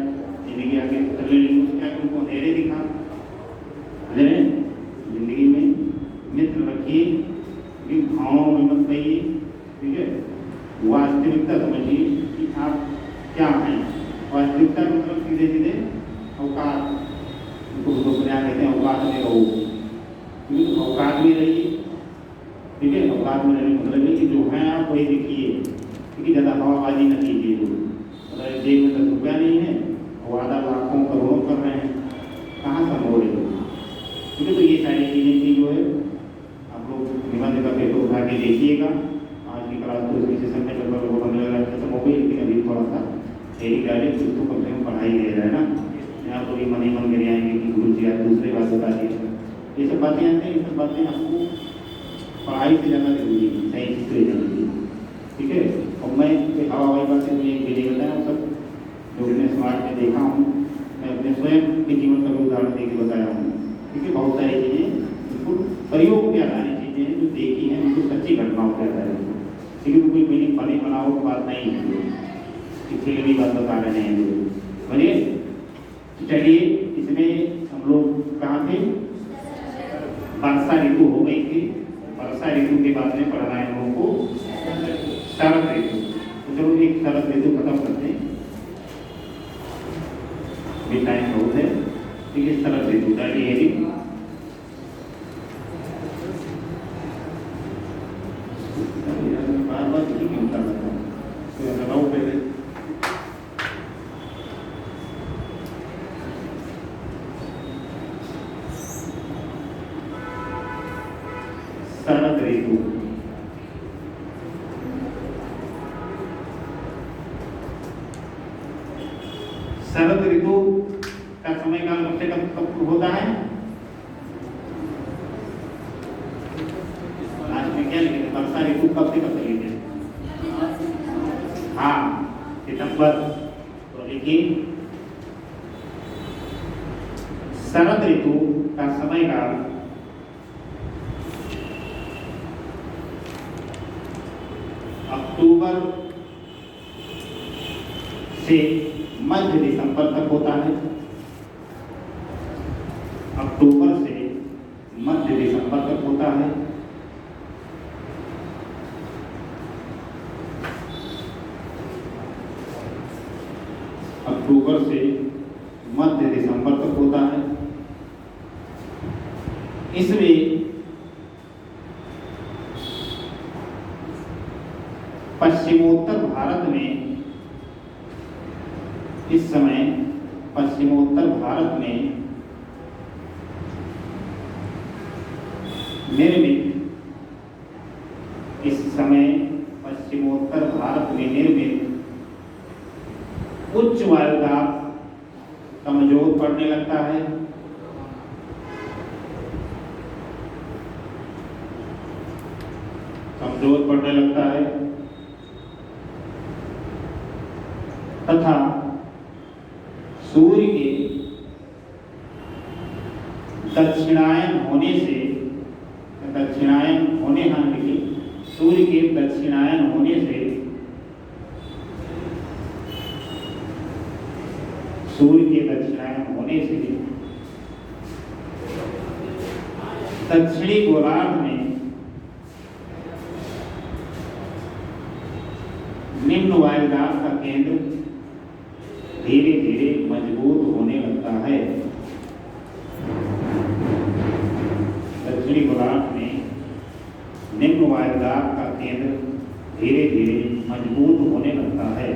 जिंदगी आगे चलने लगी, क्या उनको अंधेरे दिखा, जिंदगी में मित्र क्या है। वास्तविकता मतलब सीधे सीधे अवकाश, उसको क्या कहते हैं, अवकाश में रहो, क्योंकि तो अवकाश में रहिए, ठीक है। अवकाश में रहने मतलब है कि जो है आप वही देखिए, क्योंकि ज़्यादा हवाबाजी न कीजिए। जो मतलब जेब में 10 रुपया नहीं है और आधा लाखों करोड़ों कर रहे हैं, कहाँ संभव है। ठीक है, तो ये सारी चीज़ें की जो है आप लोग निबंध का पेपर उठा के देखिएगा। आज की क्लास तो इसी सेशन में लगभग हमें लग रहा है खत्म हो गई, लेकिन अभी थोड़ा सा डेली डायरेक्ट उसको कम से कम पढ़ाई दे रहा है ना। यहाँ तो ये मन ही मन गिर आएंगे कि गुरु जी आज दूसरे बात बता दिए, ये सब बातें आते हैं। ये सब बातें आपको पढ़ाई से ज़्यादा जरूरी है, सही चीज़ तो जरूरी है, ठीक है। और मैं हवा हवाई बातें मुझे नहीं बताया, वो सब जो मैंने समाज में देखा हूँ, मैं अपने स्वयं के जीवन का भी उदाहरण दे के बताया हूँ, ठीक है। बहुत सारी चीज़ें बिल्कुल प्रयोग के आधार चीज़ें हैं जो देखी हैं, बिल्कुल सच्ची घटनाओं के आधार, ठीक है। तो कोई मीनिंग बनी बनावट बात नहीं है, इसलिए भी बात बता रहे हैं लोग। बोलिए, चलिए इसमें हम लोग कहाँ थे, वर्षा ऋतु हो गई थी। वर्षा ऋतु के बाद में पढ़ना है हम लोगों को शरद ऋतु। तो चलो एक शरद ऋतु खत्म करते हैं, भी टाइम बहुत है, ठीक है। शरद ऋतु चलिए बार बार ठीक है उतर रहा है, तो लगाओ पहले। शरद ऋतु, शरद ऋतु का समय काल कब से कब होता है। आज में क्या लिखे, वर्षा ऋतु कब से कब लिखे, हाँ सितंबर। तो लिखिए शरद ऋतु का समय काल अक्टूबर से मध्य दिसंबर तक होता है। अक्टूबर से मध्य दिसंबर तक होता है। अक्टूबर से मध्य दिसंबर तक होता है। इसमें पश्चिमोत्तर भारत में, इस समय पश्चिमोत्तर भारत में निर्मित, इस समय पश्चिमोत्तर भारत में निर्मित उच्च वायुदाब कमजोर पड़ने लगता है। कमजोर पड़ने लगता है तथा सूर्य के दक्षिणायन होने से, दक्षिणायन होने सूर्य के दक्षिणायन होने से, सूर्य के दक्षिणायन होने से दक्षिणी गोलार्ध में निम्न वायुदाब का केंद्र धीरे धीरे मजबूत होने लगता है। दक्षिणी गोलार्ध में निम्न वायुदाब का केंद्र धीरे धीरे मजबूत होने लगता है।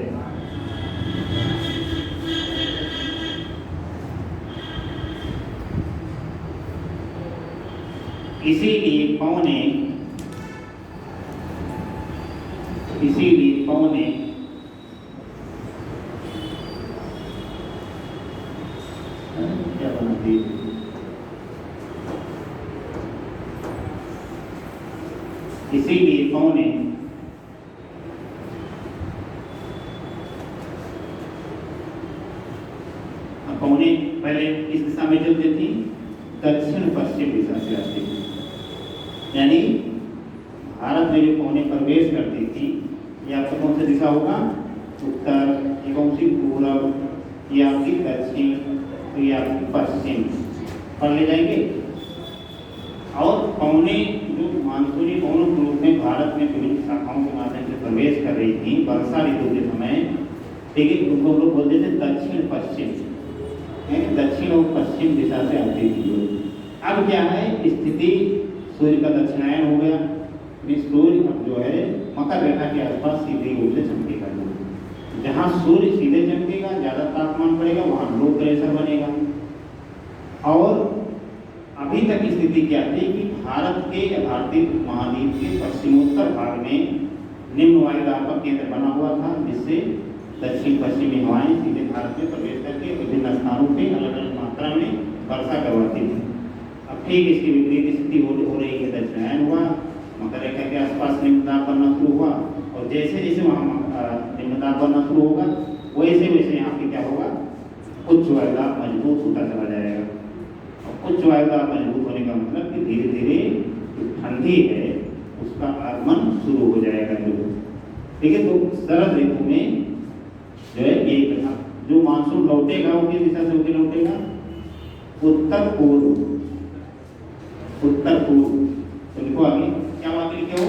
इसीलिए पौने क्या बनाती है, इसीलिए पौने पहले इस दिशा में चलती थी, दक्षिण पश्चिम दिशा से आती थी, यानी भारत में जो पौने प्रवेश करती थी, ये आपका कौन सा दिशा होगा, उत्तर, ये कौन सी पूर्व, ये आपकी दक्षिण, तो ये आपकी पश्चिम पढ़ ले जाएंगे। और पौने जो मानसूनी पौनों के रूप में भारत में विभिन्न शाखाओं के माध्यम से प्रवेश कर रही थी वर्षा ऋतु के समय, ठीक है, उनको हम लोग बोलते थे दक्षिण पश्चिम, दक्षिण और पश्चिम दिशा से आती थी। अब क्या है स्थिति, सूर्य का दक्षिणायन हो गया, सूर्य अब जो है मकर रेखा के आसपास सीधे रूप से चमकेगा। जहाँ सूर्य सीधे चमकेगा, ज़्यादा तापमान पड़ेगा, वहाँ लो प्रेशर बनेगा। और अभी तक स्थिति क्या थी कि भारत के या भारतीय महाद्वीप के पश्चिमोत्तर भाग में निम्न वायु दाब का केंद्र बना हुआ था, जिससे दक्षिण पश्चिमी हवाएं सीधे भारत में प्रवेश करके विभिन्न स्थानों पे अलग अलग मात्रा में वर्षा करवाती थी। अब ठीक इसकी विपरीत स्थिति हो रही है, दक्षिणायन हुआ, मकर रेखा के आसपास निम्न दाब बनना शुरू हुआ, और जैसे जैसे वहाँ निम्न दाब बनना शुरू होगा वैसे वैसे यहाँ पे क्या होगा, उच्च वायु दाब मजबूत होता चला जाएगा। और उच्च वायु दाब मजबूत होने का मतलब कि धीरे धीरे जो ठंडी है उसका आगमन शुरू हो जाएगा। जो ठीक है, तो शरद ऋतु में जो है एक जो मानसून लौटेगा वो किस दिशा से होकर लौटेगा, उत्तर पूर्व, उत्तर पूर्व। तो लिखो आगे, क्या बात लिखे हो,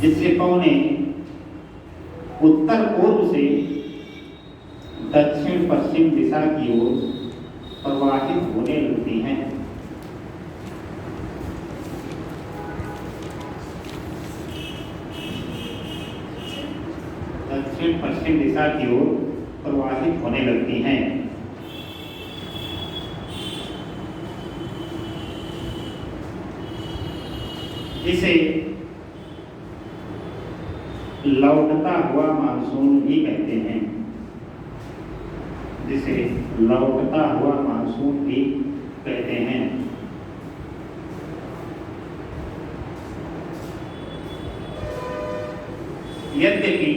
जिससे पवने उत्तर पूर्व से दक्षिण पश्चिम दिशा की ओर प्रवाहित होने लगती हैं। दक्षिण पश्चिम दिशा की ओर प्रवाहित होने लगती हैं। इसे लौटता हुआ मानसून भी कहते हैं, जिसे लौटता हुआ मानसून भी कहते हैं। यद्यपि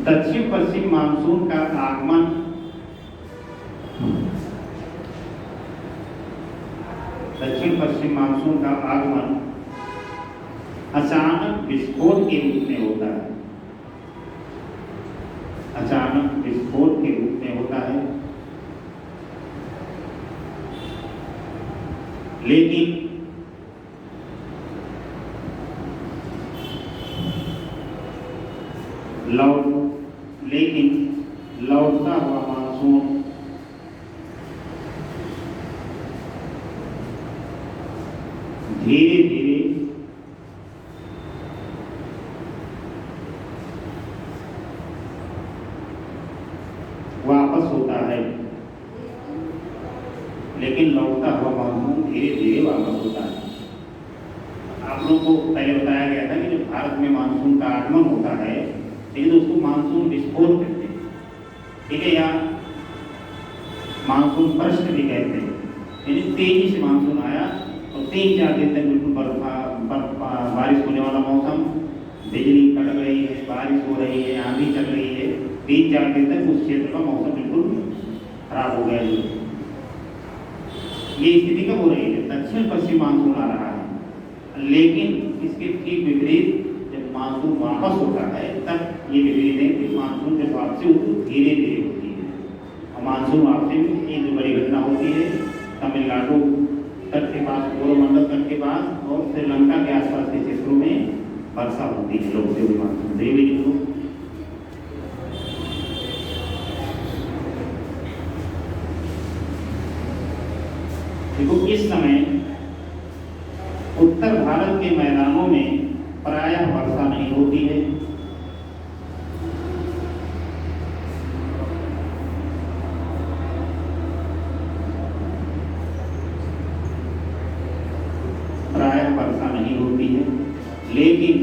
दक्षिण पश्चिम मानसून का आगमन दक्षिण पश्चिम मानसून का आगमन अचानक विस्फोट के रूप में होता है, अचानक विस्फोट के रूप में होता है। लेकिन लौटता हुआ मानसून धीरे धीरे वापस होता है, लेकिन लौटता हुआ मानसून धीरे धीरे वापस होता है। आप लोगों को पहले बताया गया था कि जब भारत में मानसून का आगमन होता है, लेकिन उसको मानसून विस्फोट कहते हैं, ठीक है, या मानसून बर्स्ट भी कहते हैं। यानी तेजी से मानसून आया और 3-4 दिन तक बिल्कुल बारिश होने वाला मौसम, बिजली कड़क रही है, बारिश हो रही है, आंधी चल रही है, 3-4 दिन तक उस क्षेत्र का मौसम बिल्कुल खराब हो गया। ये स्थिति कब हो रही है, दक्षिण पश्चिम मानसून आ रहा है। लेकिन इसके ठीक विपरीत जब मानसून वापस होता है तब ये विपरीत है कि मानसून जब वापसी होती है धीरे धीरे होती है। और मानसून वापसी में एक बड़ी घटना होती है, तमिलनाडु तट के पास, कोरोमंडल तट के पास और श्रीलंका के आसपास के क्षेत्रों में वर्षा होती है लोगों से मानसून देवी। देखो इस समय उत्तर भारत के मैदानों में प्रायः वर्षा नहीं होती है। प्रायः वर्षा नहीं होती है, लेकिन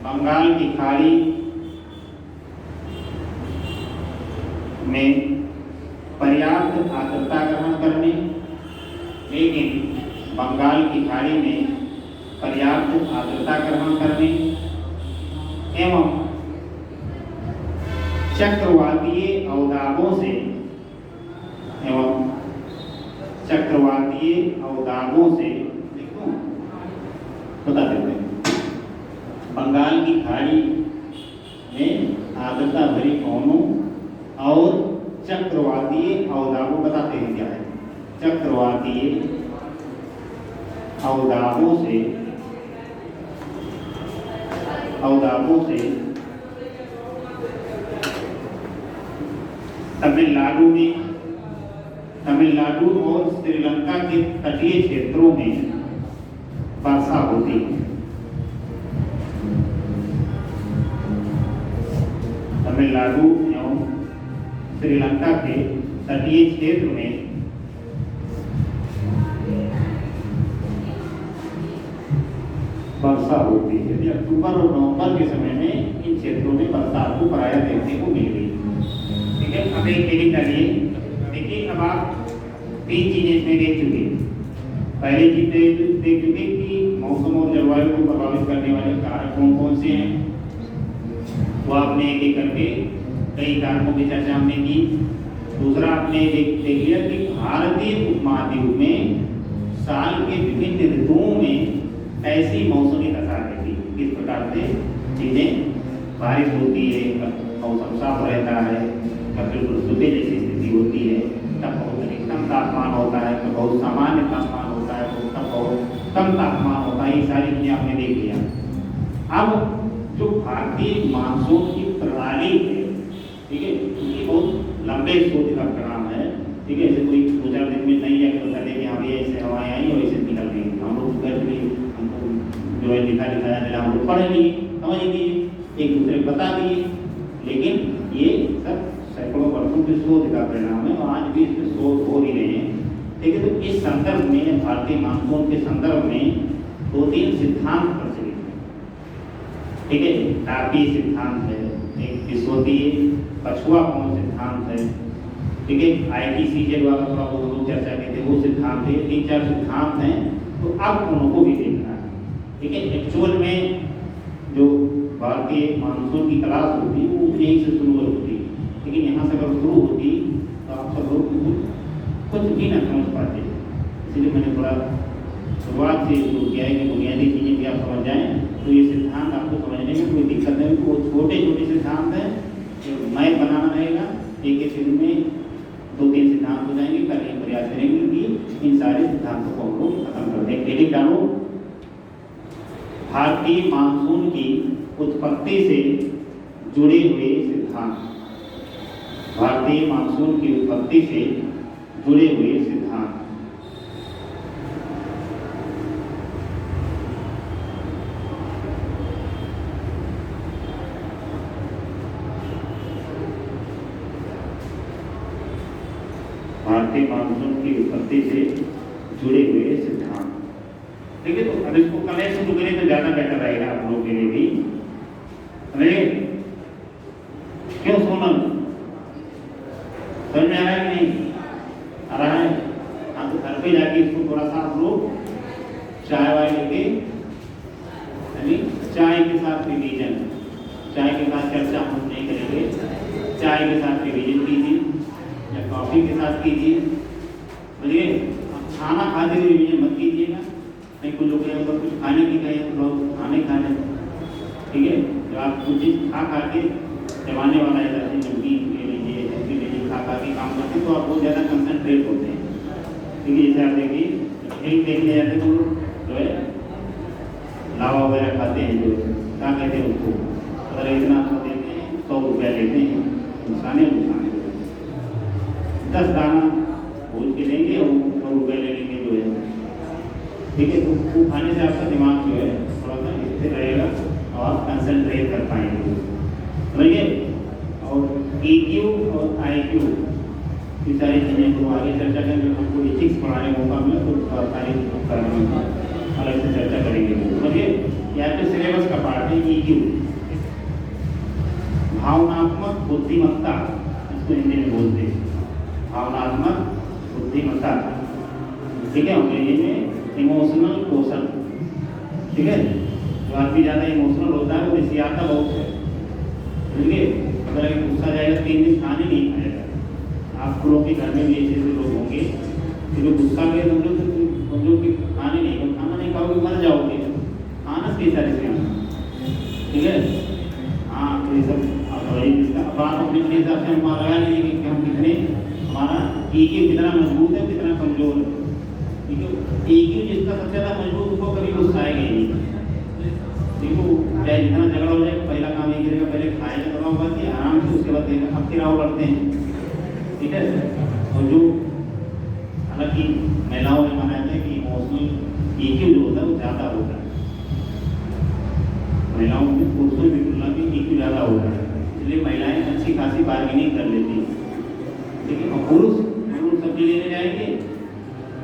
बंगाल की खाड़ी में पर्याप्त आर्द्रता ग्रहण करने, बंगाल की खाड़ी में पर्याप्त आर्द्रता ग्रहण करने एवं चक्रवातीय अवदाबों से देखो बता देते हैं। बंगाल की खाड़ी में आर्द्रता भरी पवनों और चक्रवातीय अवदाबों बताते हैं क्या है। चक्रवातीय अवदाबों से तमिलनाडु और श्रीलंका के तटीय क्षेत्रों में वर्षा होती है। तमिलनाडु एवं श्रीलंका के तटीय क्षेत्र में वर्षा होती है। यदि अक्टूबर और नवंबर के समय में इन क्षेत्रों में वर्षा को प्रायः देखने को मिल गई। ठीक है, अब एक हेडिंग डालिए। देखिए, अब आप 3 चीजें इसमें देख चुके। पहली चीज देख चुके कि मौसम और जलवायु को प्रभावित करने वाले कारक कौन कौन से हैं, वो आपने एक एक करके कई कारकों की चर्चा हमने की। दूसरा आपने देख लिया कि भारतीय उपमहाद्वीप में साल के विभिन्न ऋतुओं में ऐसी मौसमी दशा रहती है। किस प्रकार से चीजें, बारिश होती है, मौसम साफ रहता है, कब बिल्कुल सूखे जैसी स्थिति होती है, तब बहुत अधिकतम तापमान होता है, कब बहुत सामान्य तापमान होता है, तब बहुत कम तापमान होता है। ये सारी चीजें आपने देख लिया। अब जो भारतीय मानसून की प्रणाली है, ठीक है, ये बहुत लंबे शोध का परिणाम है। ठीक है, ऐसे कोई 2-4 दिन में नहीं है पता चले कि हाँ भैया ऐसे हवाएं आई और ऐसे निकल गई। हम लोग घर में हमको जो है दिखाया हम लोग पढ़ लिए, समझ लिए, एक दूसरे को बता दिए, लेकिन ये सब सैकड़ों वर्षों के शोध का परिणाम है और आज भी इस पर शोध हो ही रहे हैं। ठीक है, तो इस संदर्भ में भारतीय मानसून के संदर्भ में 2-3 सिद्धांत प्रचलित है। ठीक है, तापीय सिद्धांत है, एक विश्वतीय पछुआ कोण सिद्धांत है। ठीक है, ITCJ द्वारा थोड़ा बहुत लोग चर्चा की थी, वो सिद्धांत है। 3-4 सिद्धांत हैं, तो अब उनको भी देखना है। ठीक है, एक्चुअल में जो भारतीय मानसून की तलाश होती है वो यहीं से शुरू होती है, लेकिन यहाँ से अगर शुरू होती तो आप सब लोग कुछ भी ना समझ पाते। इसलिए मैंने थोड़ा शुरुआत से शुरू किया है कि बुनियादी चीज़ें भी आप समझ जाएँ, तो ये सिद्धांत आपको समझने में कोई दिक्कत नहीं। वो छोटे छोटे सिद्धांत हैं, मैथ बनाना रहेगा, एक दिन में 2-3 सिद्धांत हो जाएंगे। कल एक प्रयास करेंगे कि इन सारे सिद्धांतों को हम लोग खत्म कर दें। हेडिंग डालो, भारतीय मानसून की उत्पत्ति से जुड़े हुए सिद्धांत। भारतीय मानसून की उत्पत्ति से जुड़े हुए सिद्धांत। भारतीय मानसून की उत्पत्ति से जुड़े हुए सिद्धांत। ठीक है, तो अब इसको कनेक्ट शुरू करें तो ज्यादा बेटर रहेगा आप लोगों के लिए भी। क्यों सोनल, समझ में आ रहा है कि नहीं आ रहा है? हाँ, तो घर पे जाके इसको थोड़ा सा आप लोग चाय वाय लेके, चाय के साथ रिवीजन, चाय के साथ चर्चा हम नहीं करेंगे, चाय के साथ रिवीजन कीजिए या कॉफी के साथ कीजिए। बोलिए, खाना खाते हुए रिवीजन मत कीजिएगा, नहीं कुछ लोग कुछ खाने की कहें तो लोग खाने खा लें। ठीक है, जो आप कुछ चीज़ खा के जमाने वाला है, जैसे नमकीन ले लीजिए, ऐसे लीजिए, खा के काम करते तो आप बहुत ज़्यादा कंसनट्रेट होते हैं। ठीक है, जैसे आप देखिए हेल्थ देखने जाते तो जो है लावा वगैरह खाते हैं, जो क्या कहते हैं उसको, अगर इतना तो देते हैं 100 रुपया लेते हैं, नुकसान 10 दाना भूल के लेंगे और 100 रुपये ले लेंगे जो है। ठीक है, तो वो खाने से आपका दिमाग जो है थोड़ा सा स्थिर रहेगा और आप कंसनट्रेट कर पाएंगे। समझिए, और EQ और IQ ये सारी चीज़ें को आगे चर्चा करेंगे। हमको एथिक्स पढ़ाने का मौका मिला तो सारी अलग से चर्चा करेंगे। समझिए, यहाँ पे सिलेबस का पार्ट है EQ, भावनात्मक बुद्धिमत्ता, इसको हिंदी में बोलते हैं भावनात्मक बुद्धिमत्ता। ठीक है, अंग्रेजी में इमोशनल क्वेश्चन। ठीक है, जो आदमी ज़्यादा इमोशनल होता है वो रिसियाता बहुत है। ठीक है, अगर गुस्सा जाएगा 3 दिन खाने नहीं खाएगा। आप लोगों के घर में भी ऐसे लोग होंगे कि जो गुस्सा में समझो कि खाने नहीं, खाना नहीं खाओगे मर जाओगे, खाना से सारे से। ठीक है, हाँ, तो ये सब अब आप अपने हिसाब से हम लगा लीजिए कि हम कितने EQ कितना मजबूत है कितना कमजोर है। ठीक है, EQ जिसका सबसे ज़्यादा मजबूत उसको कभी गुस्सा आएगा ही नहीं। देखो चाहे जितना झगड़ा हो जाए पहला काम ये करेगा, पहले खाएगा दवा होगा कि आराम से, उसके बाद देगा अब फिर आओ करते हैं। ठीक है, और जो हालांकि महिलाओं में माना जाता है कि इमोशनल EQ जो होता है वो ज़्यादा होता है महिलाओं में, पुरुषों की तुलना में EQ ज़्यादा होता है, इसलिए महिलाएं अच्छी खासी बार्गेनिंग कर लेती हैं। ठीक है, और पुरुष सब्जी लेने जाएंगे,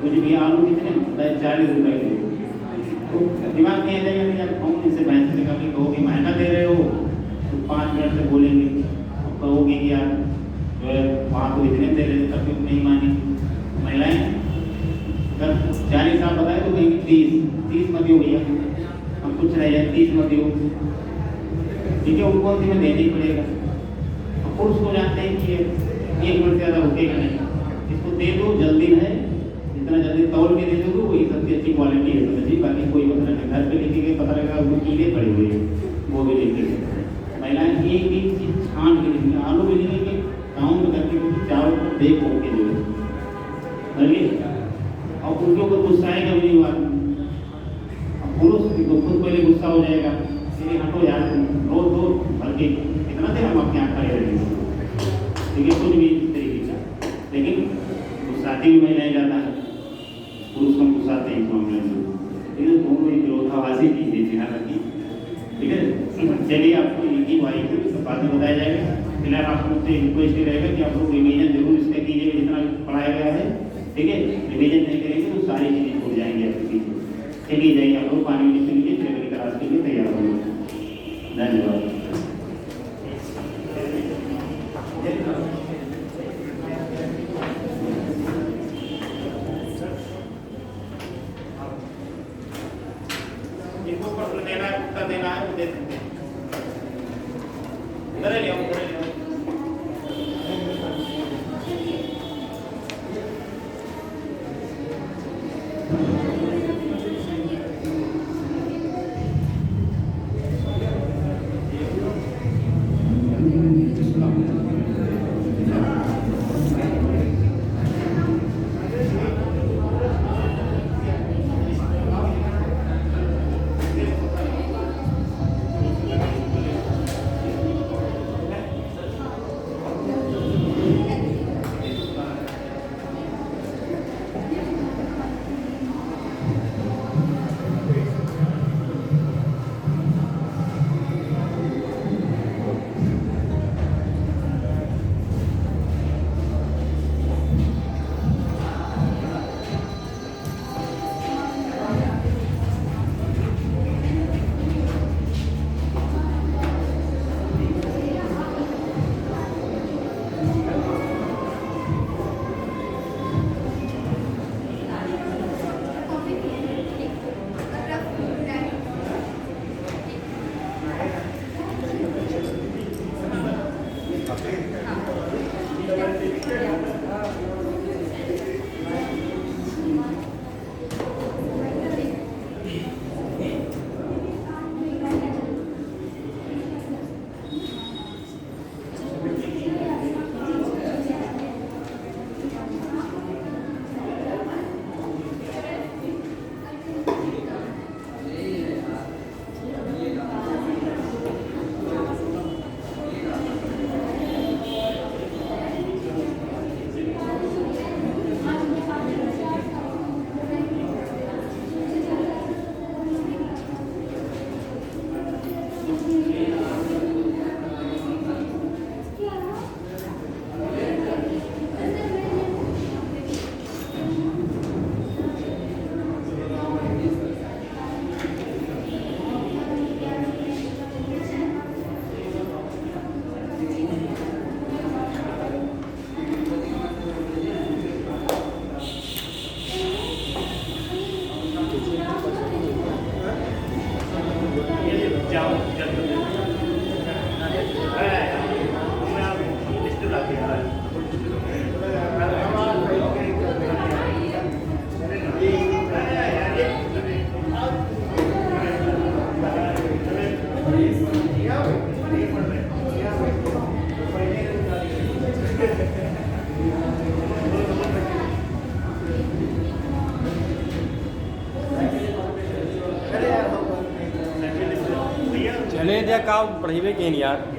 कुछ भी आलू कितने 40 रुपए के, तो दिमाग नहीं जाएगा कि जब हम इनसे बहस से कभी कहोगे महंगा दे रहे हो तो 5 मिनट से बोलेंगे, और कहोगे कि यार जो है वहाँ तो इतने दे रहे थे तब भी नहीं मानी। महिलाएं अगर 40 आप बताए तो कहेंगे 30 मत हो भैया, हम कुछ रह जाए 30 मत हो। ठीक है, उनको अंतिम में देना ही पड़ेगा। और पुरुष को जानते हैं कि 1 मिनट से ज़्यादा रुकेगा नहीं, इसको दे दो जल्दी है, जितना जल्दी तौल के दे दोगे वही सबसे अच्छी क्वालिटी है समझिए, बाकी कोई मतलब नहीं। घर पे लेके गए पता लगा वो कीड़े पड़े हुए हैं वो भी लेके गए। महिलाएं एक चीज छान के लेंगे, आलू भी लेंगे काउंट करके क्योंकि चावल को देख हो के जो है, और उनके ऊपर गुस्सा आएगा भी नहीं बात। अब पुरुष तो खुद पहले गुस्सा हो जाएगा, इसलिए हटो यार रोज रोज भर के कितना देर हम अपने यहाँ खड़े रहेंगे। ठीक है, कुछ भी इस तरीके का, लेकिन गुस्साती भी महिलाएं ज़्यादा है, पुरुष कम गुस्साते हैं इस मामले में। ठीक है, दोनों एक विरोधाभासी चीज़ है ध्यान रखिए। ठीक है, चलिए आपको इनकी वाई को बाद में बताया जाएगा। फिलहाल आप लोग से रिक्वेस्ट ये रहेगा कि आप लोग रिवीजन जरूर इसका कीजिएगा जितना पढ़ाया गया है। ठीक है, रिवीजन नहीं करेंगे तो सारी चीज़ें छूट जाएंगी आपकी। चलिए जाइए आप लोग पानी में लीजिए, फिर अगली क्लास के लिए तैयार होंगे। धन्यवाद। जिनको प्रश्न देना है उत्तर देना है वो दे सकते हैं। इधर ले आओ, इधर ले आओ। क्या काम पढ़ेबे के नहीं यार